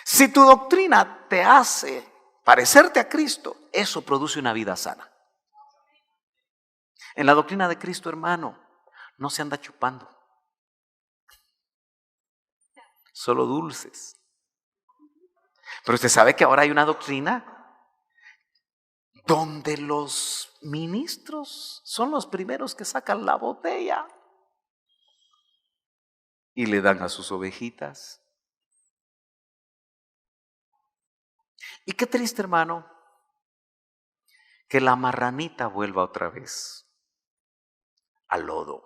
Si tu doctrina te hace parecerte a Cristo, eso produce una vida sana. En la doctrina de Cristo, hermano, no se anda chupando. Solo dulces. Pero usted sabe que ahora hay una doctrina donde los ministros son los primeros que sacan la botella y le dan a sus ovejitas. Y qué triste, hermano, que la marranita vuelva otra vez al lodo.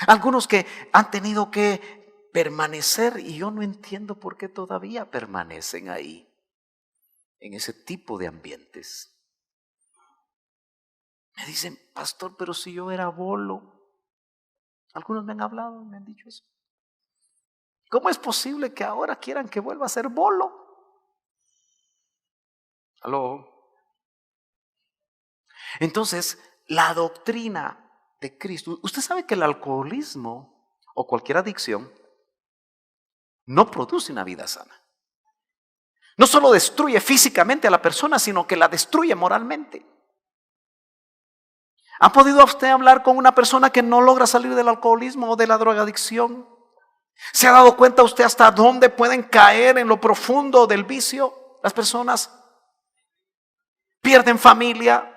Algunos que han tenido que permanecer, y yo no entiendo por qué todavía permanecen ahí, en ese tipo de ambientes. Me dicen, pastor, pero si yo era bolo. Algunos me han hablado, me han dicho eso. ¿Cómo es posible que ahora quieran que vuelva a ser bolo? ¿Aló? Entonces, la doctrina de Cristo. Usted sabe que el alcoholismo o cualquier adicción no produce una vida sana. No solo destruye físicamente a la persona, sino que la destruye moralmente. ¿Ha podido usted hablar con una persona que no logra salir del alcoholismo o de la drogadicción? ¿Se ha dado cuenta usted hasta dónde pueden caer en lo profundo del vicio? Las personas pierden familia,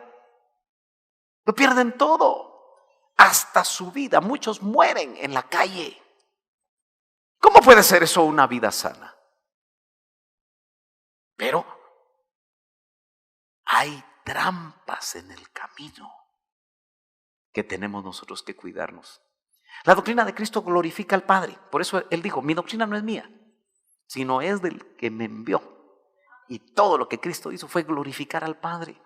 lo pierden todo, hasta su vida. Muchos mueren en la calle. ¿Cómo puede ser eso una vida sana? Pero hay trampas en el camino que tenemos nosotros que cuidarnos. La doctrina de Cristo glorifica al Padre. Por eso Él dijo, mi doctrina no es mía, sino es del que me envió. Y todo lo que Cristo hizo fue glorificar al Padre.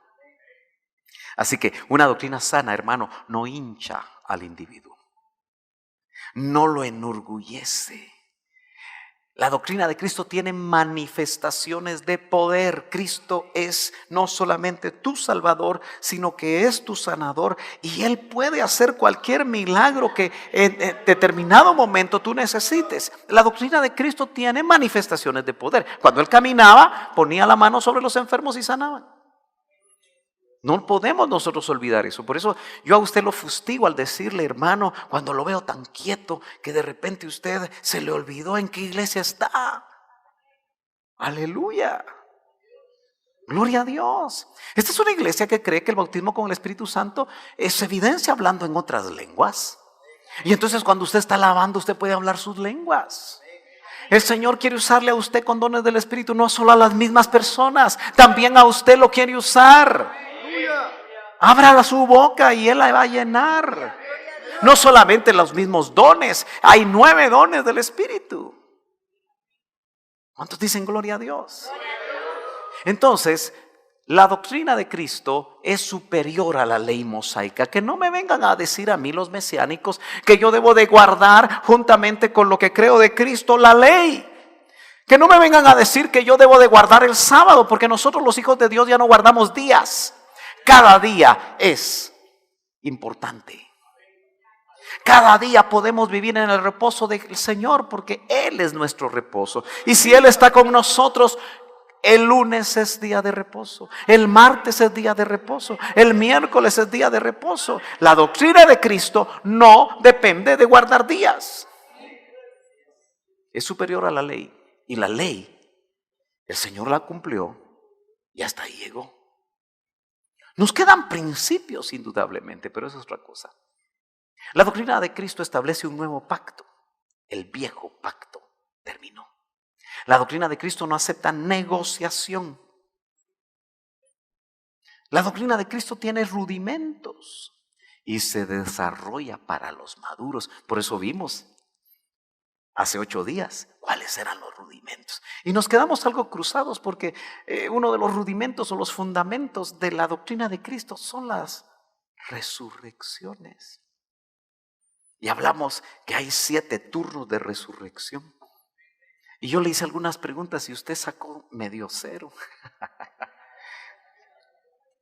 Así que una doctrina sana, hermano, no hincha al individuo. No lo enorgullece. La doctrina de Cristo tiene manifestaciones de poder. Cristo es no solamente tu Salvador, sino que es tu sanador. Y Él puede hacer cualquier milagro que en determinado momento tú necesites. La doctrina de Cristo tiene manifestaciones de poder. Cuando Él caminaba, ponía la mano sobre los enfermos y sanaban. No podemos nosotros olvidar eso. Por eso yo a usted lo fustigo al decirle, hermano, cuando lo veo tan quieto, que de repente usted se le olvidó en qué iglesia está. Aleluya. Gloria a Dios. Esta es una iglesia que cree que el bautismo con el Espíritu Santo es evidencia hablando en otras lenguas. Y entonces cuando usted está alabando, usted puede hablar sus lenguas. El Señor quiere usarle a usted con dones del Espíritu, no solo a las mismas personas, también a usted lo quiere usar. Abra su boca y Él la va a llenar. No solamente los mismos dones, hay 9 dones del Espíritu. ¿Cuántos dicen gloria a Dios? Entonces, la doctrina de Cristo es superior a la ley mosaica. Que no me vengan a decir a mí los mesiánicos que yo debo de guardar juntamente con lo que creo de Cristo la ley. Que no me vengan a decir que yo debo de guardar el sábado, porque nosotros los hijos de Dios ya no guardamos días. Cada día es importante. Cada día podemos vivir en el reposo del Señor porque Él es nuestro reposo. Y si Él está con nosotros, el lunes es día de reposo, el martes es día de reposo, el miércoles es día de reposo. La doctrina de Cristo no depende de guardar días. Es superior a la ley. Y la ley, el Señor la cumplió y hasta ahí llegó. Nos quedan principios indudablemente, pero eso es otra cosa. La doctrina de Cristo establece un nuevo pacto. El viejo pacto terminó. La doctrina de Cristo no acepta negociación. La doctrina de Cristo tiene rudimentos y se desarrolla para los maduros. Por eso vimos hace 8 días cuáles eran los rudimentos. Y nos quedamos algo cruzados porque uno de los rudimentos o los fundamentos de la doctrina de Cristo son las resurrecciones. Y hablamos que hay 7 turnos de resurrección. Y yo le hice algunas preguntas y usted sacó medio 0.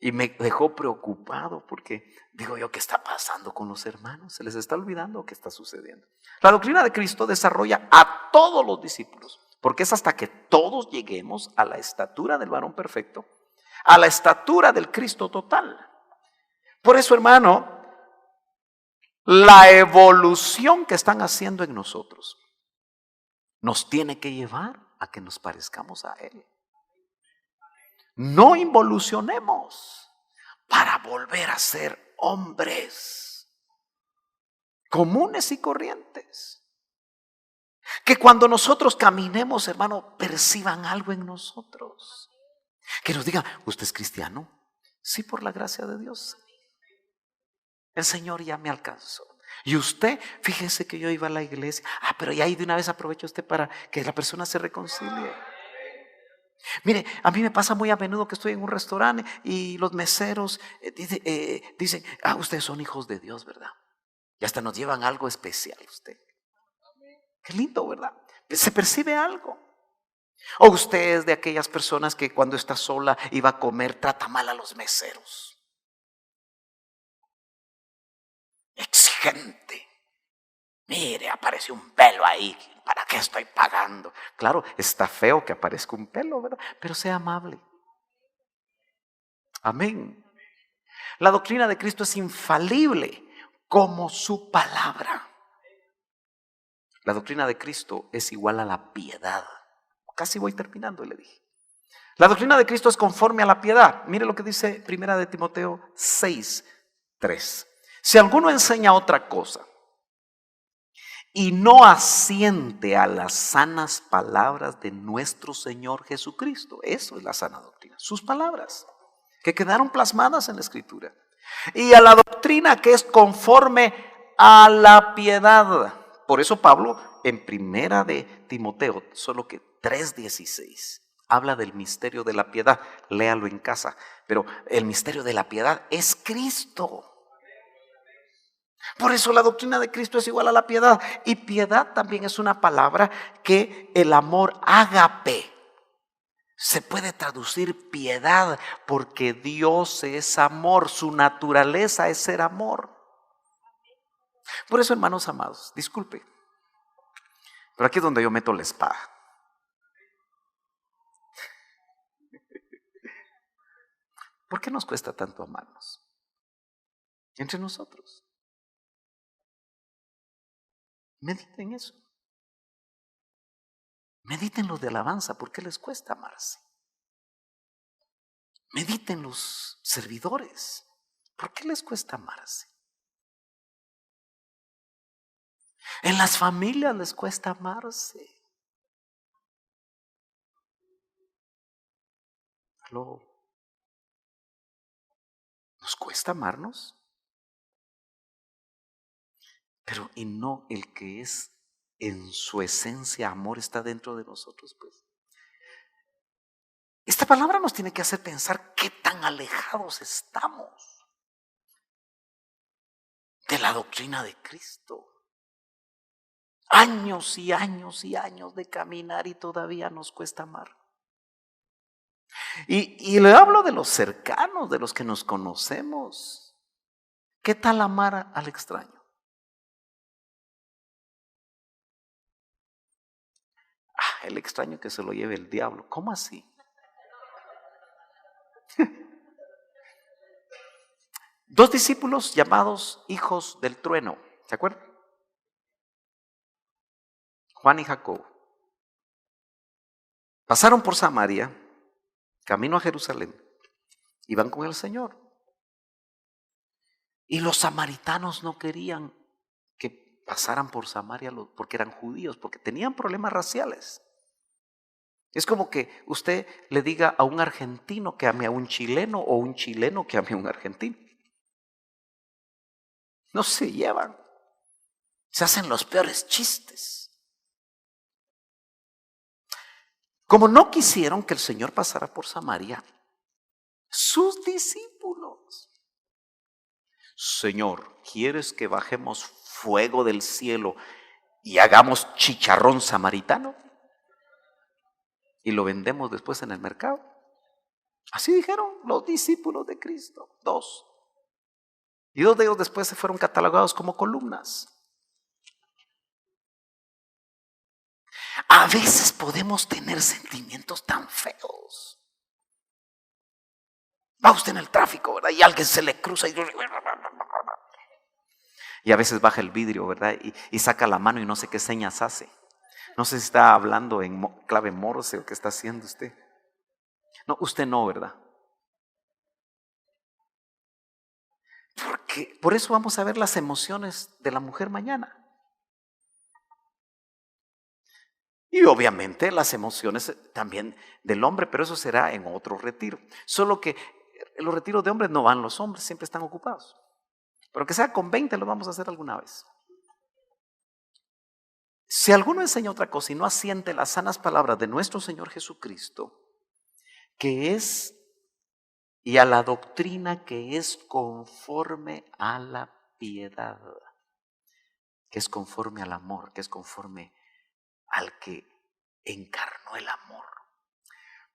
Y me dejó preocupado porque digo yo, ¿qué está pasando con los hermanos? ¿Se les está olvidando qué está sucediendo? La doctrina de Cristo desarrolla a todos los discípulos, porque es hasta que todos lleguemos a la estatura del varón perfecto, a la estatura del Cristo total. Por eso, hermano, la evolución que están haciendo en nosotros nos tiene que llevar a que nos parezcamos a Él. No involucionemos para volver a ser hombres comunes y corrientes. Que cuando nosotros caminemos, hermano, perciban algo en nosotros. Que nos digan, ¿usted es cristiano? Sí, por la gracia de Dios. El Señor ya me alcanzó. Y usted, fíjese que yo iba a la iglesia. Pero ya ahí de una vez aprovecha usted para que la persona se reconcilie. Mire, a mí me pasa muy a menudo que estoy en un restaurante y los meseros dicen, ustedes son hijos de Dios, ¿verdad? Y hasta nos llevan algo especial usted. Qué lindo, ¿verdad? Se percibe algo. O usted es de aquellas personas que cuando está sola y va a comer trata mal a los meseros. Exigente. Mire, aparece un pelo ahí. ¿Para qué estoy pagando? Claro, está feo que aparezca un pelo, ¿verdad? Pero sea amable. Amén. La doctrina de Cristo es infalible como su palabra. La doctrina de Cristo es igual a la piedad. Casi voy terminando, le dije. La doctrina de Cristo es conforme a la piedad. Mire lo que dice 1 de Timoteo 6:3. Si alguno enseña otra cosa y no asiente a las sanas palabras de nuestro Señor Jesucristo, eso es la sana doctrina, sus palabras que quedaron plasmadas en la Escritura, y a la doctrina que es conforme a la piedad. Por eso Pablo en 1 de Timoteo, solo que 3:16, habla del misterio de la piedad. Léalo en casa, pero el misterio de la piedad es Cristo. Por eso la doctrina de Cristo es igual a la piedad. Y piedad también es una palabra que el amor ágape se puede traducir piedad, porque Dios es amor, su naturaleza es ser amor. Por eso, hermanos amados, disculpe, pero aquí es donde yo meto la espada. ¿Por qué nos cuesta tanto amarnos entre nosotros? Mediten eso. Mediten lo de alabanza. ¿Por qué les cuesta amarse? Mediten los servidores. ¿Por qué les cuesta amarse? En las familias les cuesta amarse. ¿Nos cuesta amarnos? Pero y no el que es en su esencia amor está dentro de nosotros, pues. Esta palabra nos tiene que hacer pensar qué tan alejados estamos de la doctrina de Cristo. Años y años y años de caminar y todavía nos cuesta amar. Y le hablo de los cercanos, de los que nos conocemos. ¿Qué tal amar al extraño? El extraño que se lo lleve el diablo. ¿Cómo así? Dos discípulos llamados hijos del trueno, ¿se acuerdan? Juan y Jacobo. Pasaron por Samaria, camino a Jerusalén, y van con el Señor. Y los samaritanos no querían que pasaran por Samaria porque eran judíos, porque tenían problemas raciales. Es como que usted le diga a un argentino que ame a un chileno o un chileno que ame a un argentino. No se llevan. Se hacen los peores chistes. Como no quisieron que el Señor pasara por Samaria, sus discípulos: Señor, ¿quieres que bajemos fuego del cielo y hagamos chicharrón samaritano y lo vendemos después en el mercado? Así dijeron los discípulos de Cristo, dos. Y dos de ellos después se fueron catalogados como columnas. A veces podemos tener sentimientos tan feos. Va usted en el tráfico, ¿verdad? Y alguien se le cruza y a veces baja el vidrio, ¿verdad? Y saca la mano y no sé qué señas hace. No sé si está hablando en clave morse o qué está haciendo usted. No, usted no, ¿verdad? Porque por eso vamos a ver las emociones de la mujer mañana. Y obviamente las emociones también del hombre, pero eso será en otro retiro. Solo que en los retiros de hombres no van los hombres, siempre están ocupados. Pero que sea con 20 lo vamos a hacer alguna vez. Si alguno enseña otra cosa y no asiente las sanas palabras de nuestro Señor Jesucristo, que es, y a la doctrina que es conforme a la piedad, que es conforme al amor, que es conforme al que encarnó el amor.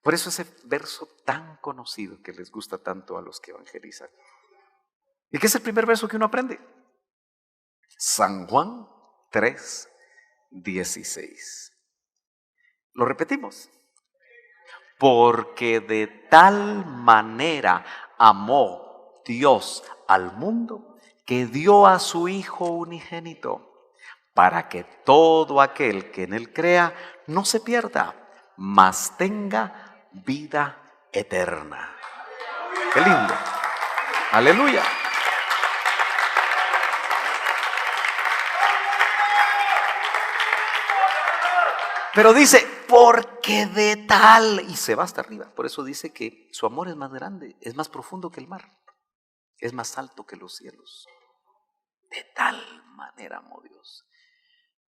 Por eso ese verso tan conocido que les gusta tanto a los que evangelizan. ¿Y qué es el primer verso que uno aprende? San Juan 3:16. Lo repetimos. Porque de tal manera amó Dios al mundo que dio a su Hijo unigénito, para que todo aquel que en él crea no se pierda, mas tenga vida eterna. ¡Qué lindo! ¡Aleluya! Pero dice, porque de tal, y se va hasta arriba. Por eso dice que su amor es más grande, es más profundo que el mar, es más alto que los cielos. De tal manera amó Dios.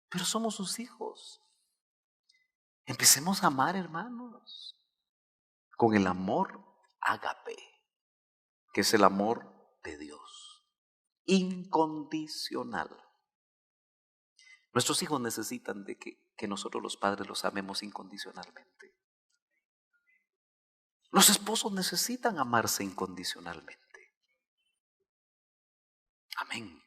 Pero somos sus hijos. Empecemos a amar, hermanos, con el amor ágape, que es el amor de Dios. incondicional. Nuestros hijos necesitan de que nosotros los padres los amemos incondicionalmente. Los esposos necesitan amarse incondicionalmente. Amén.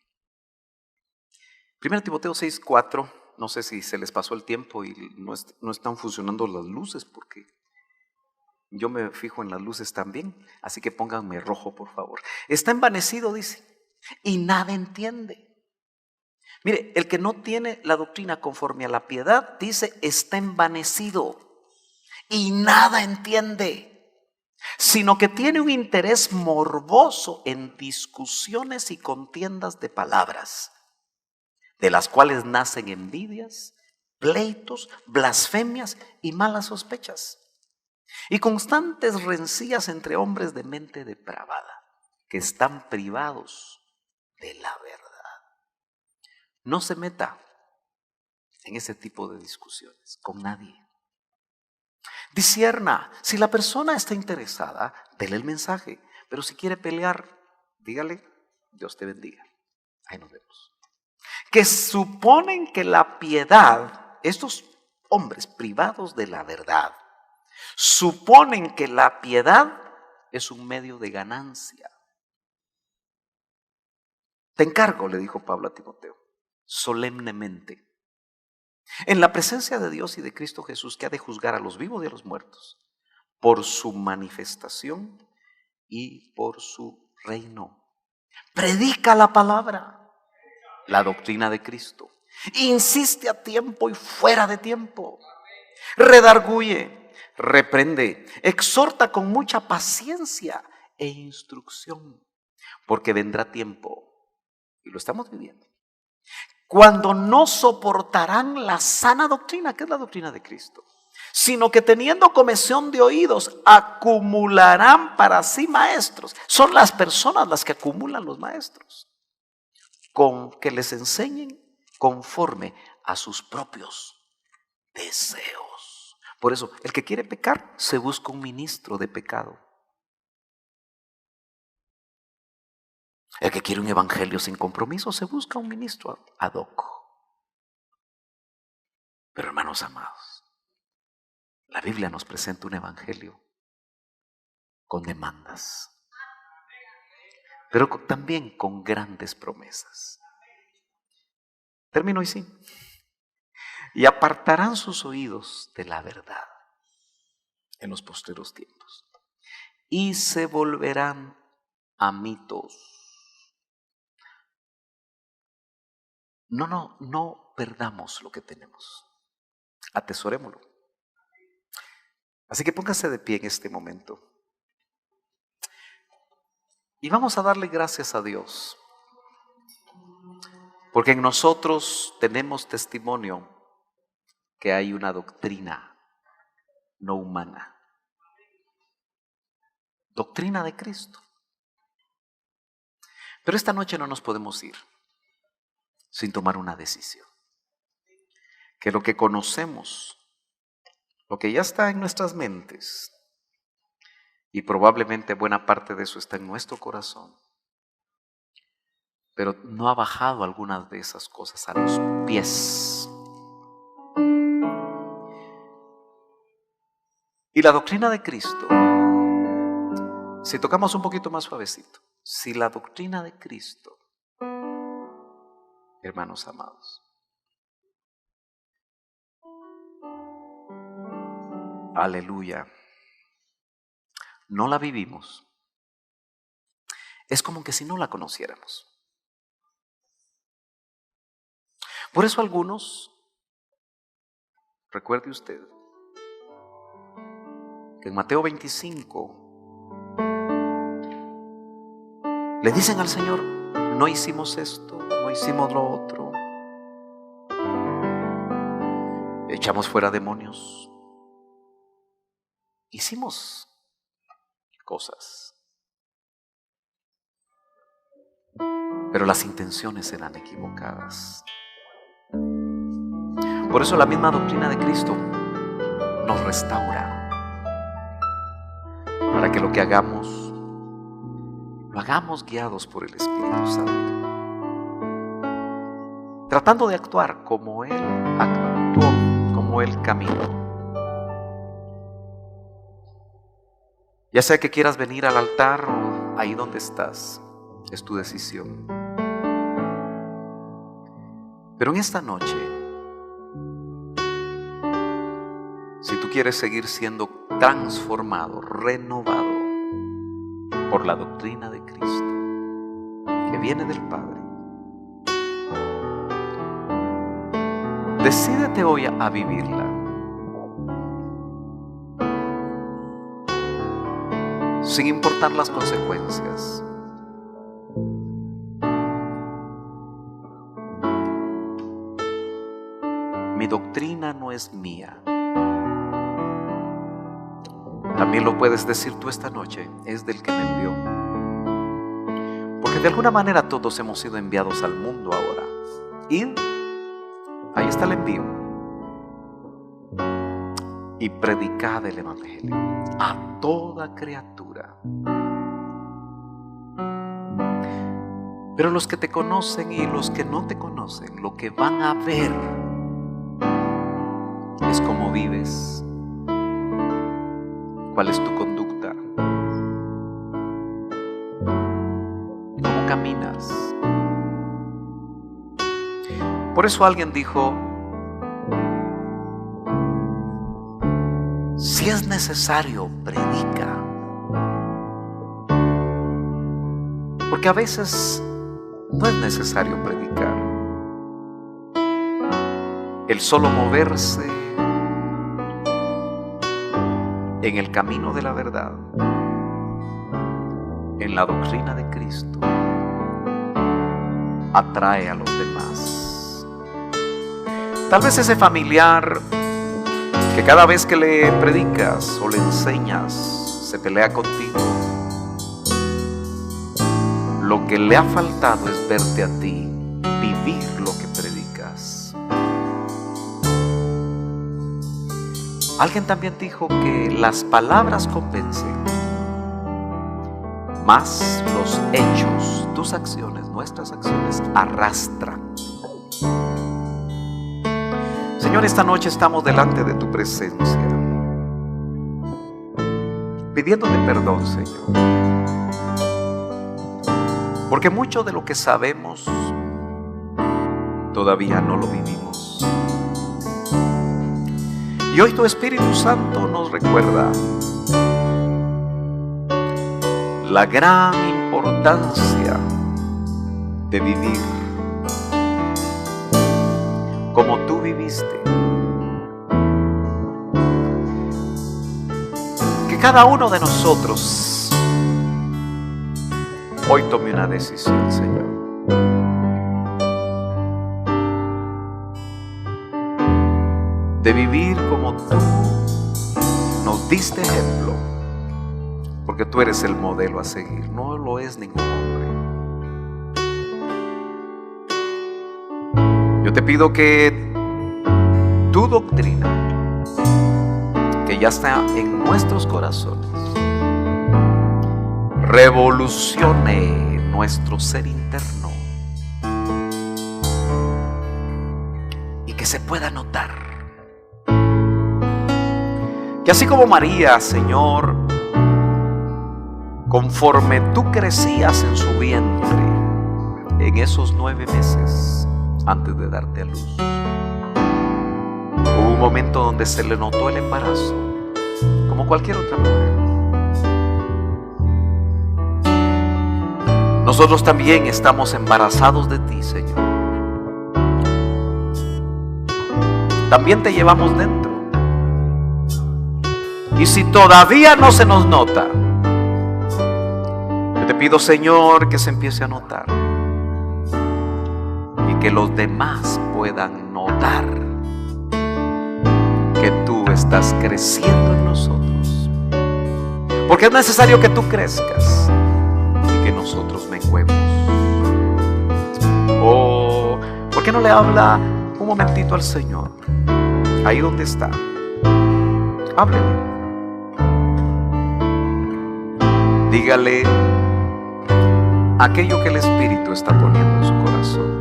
1 Timoteo 6:4, no sé si se les pasó el tiempo y no están funcionando las luces, porque yo me fijo en las luces también, así que pónganme rojo, por favor. Está envanecido, dice, y nada entiende. Mire, el que no tiene la doctrina conforme a la piedad, dice, está envanecido y nada entiende, sino que tiene un interés morboso en discusiones y contiendas de palabras, de las cuales nacen envidias, pleitos, blasfemias y malas sospechas, y constantes rencillas entre hombres de mente depravada, que están privados de la verdad. No se meta en ese tipo de discusiones con nadie. Discierna, si la persona está interesada, dele el mensaje, pero si quiere pelear, dígale, Dios te bendiga. Ahí nos vemos. Que suponen que la piedad, estos hombres privados de la verdad, suponen que la piedad es un medio de ganancia. Te encargo, le dijo Pablo a Timoteo, solemnemente, en la presencia de Dios y de Cristo Jesús, que ha de juzgar a los vivos y a los muertos, por su manifestación y por su reino. Predica la palabra, la doctrina de Cristo. Insiste a tiempo y fuera de tiempo. Redarguye, reprende, exhorta con mucha paciencia e instrucción, porque vendrá tiempo, y lo estamos viviendo, cuando no soportarán la sana doctrina, que es la doctrina de Cristo, sino que teniendo comezón de oídos, acumularán para sí maestros. Son las personas las que acumulan los maestros, con que les enseñen conforme a sus propios deseos. Por eso, el que quiere pecar, se busca un ministro de pecado. El que quiere un evangelio sin compromiso, se busca un ministro ad hoc. Pero hermanos amados, la Biblia nos presenta un evangelio con demandas, pero también con grandes promesas. Termino y sí. Y apartarán sus oídos de la verdad en los postreros tiempos, y se volverán a mitos. No perdamos lo que tenemos. Atesorémoslo. Así que póngase de pie en este momento. Y vamos a darle gracias a Dios, porque en nosotros tenemos testimonio que hay una doctrina no humana. Doctrina de Cristo. Pero esta noche no nos podemos ir sin tomar una decisión. Que lo que conocemos, lo que ya está en nuestras mentes, y probablemente buena parte de eso está en nuestro corazón, pero no ha bajado algunas de esas cosas a los pies. Y la doctrina de Cristo, si tocamos un poquito más suavecito, si la doctrina de Cristo, hermanos amados, aleluya, no la vivimos, es como que si no la conociéramos. Por eso algunos, recuerde usted, que en Mateo 25 le dicen al Señor, no hicimos esto, no hicimos lo otro, echamos fuera demonios, hicimos cosas, pero las intenciones eran equivocadas. Por eso la misma doctrina de Cristo nos restaura, para que lo que hagamos, lo hagamos guiados por el Espíritu Santo. tratando de actuar como Él actuó, como Él caminó. Ya sea que quieras venir al altar o ahí donde estás, es tu decisión. Pero en esta noche, si tú quieres seguir siendo transformado, renovado por la doctrina de Cristo, que viene del Padre, decídete hoy a vivirla. Sin importar las consecuencias. Mi doctrina no es mía. También lo puedes decir tú esta noche, es del que me envió. Porque de alguna manera todos hemos sido enviados al mundo ahora. Y ahí está el envío. Y predicad el Evangelio a toda criatura. Pero los que te conocen y los que no te conocen, lo que van a ver es cómo vives, cuál es tu conducta, cómo caminas. Por eso alguien dijo: si es necesario, predica. Porque a veces no es necesario predicar. El solo moverse en el camino de la verdad, en la doctrina de Cristo, atrae a los demás. Tal vez ese familiar que cada vez que le predicas o le enseñas se pelea contigo, lo que le ha faltado es verte a ti vivir lo que predicas. Alguien también dijo que las palabras convencen, más los hechos, tus acciones, nuestras acciones, arrastran. Señor, esta noche estamos delante de tu presencia, pidiéndote perdón, Señor, porque mucho de lo que sabemos todavía no lo vivimos. Y hoy tu Espíritu Santo nos recuerda la gran importancia de vivir como tú viviste. Que cada uno de nosotros hoy tome una decisión, Señor. De vivir como tú nos diste ejemplo, porque tú eres el modelo a seguir, no lo es ningún hombre. Yo te pido que tu doctrina, que ya está en nuestros corazones, revolucione nuestro ser interno y que se pueda notar. Que así como María, Señor, conforme tú crecías en su vientre en esos 9 meses antes de darte a luz, hubo un momento donde se le notó el embarazo, como cualquier otra mujer. Nosotros también estamos embarazados de ti, Señor. También te llevamos dentro. Y si todavía no se nos nota, yo te pido, Señor, que se empiece a notar y que los demás puedan notar que tú estás creciendo en nosotros, porque es necesario que tú crezcas y que nosotros menguemos. Oh, ¿por qué no le habla un momentito al Señor? Ahí donde está, háblele. Dígale aquello que el Espíritu está poniendo en su corazón.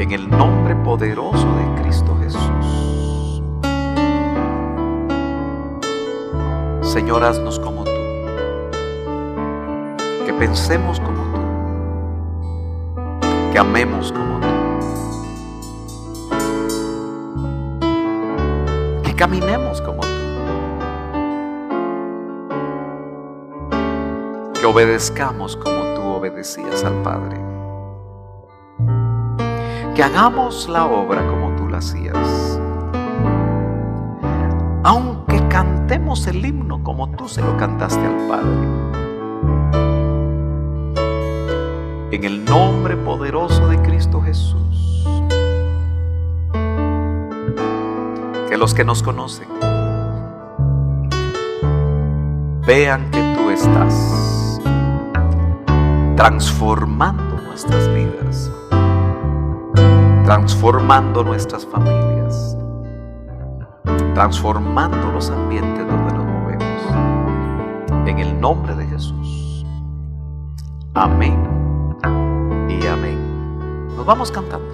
en el nombre poderoso de Cristo Jesús. Señor, haznos como tú, que pensemos como tú, que amemos como tú, que caminemos como tú, que obedezcamos como tú obedecías al Padre, que hagamos la obra como tú la hacías, aunque cantemos el himno como tú se lo cantaste al Padre. En el nombre poderoso de Cristo Jesús, que los que nos conocen vean que tú estás transformando nuestras vidas, transformando nuestras familias, transformando los ambientes donde nos movemos. En el nombre de Jesús. Amén y amén. Nos vamos cantando.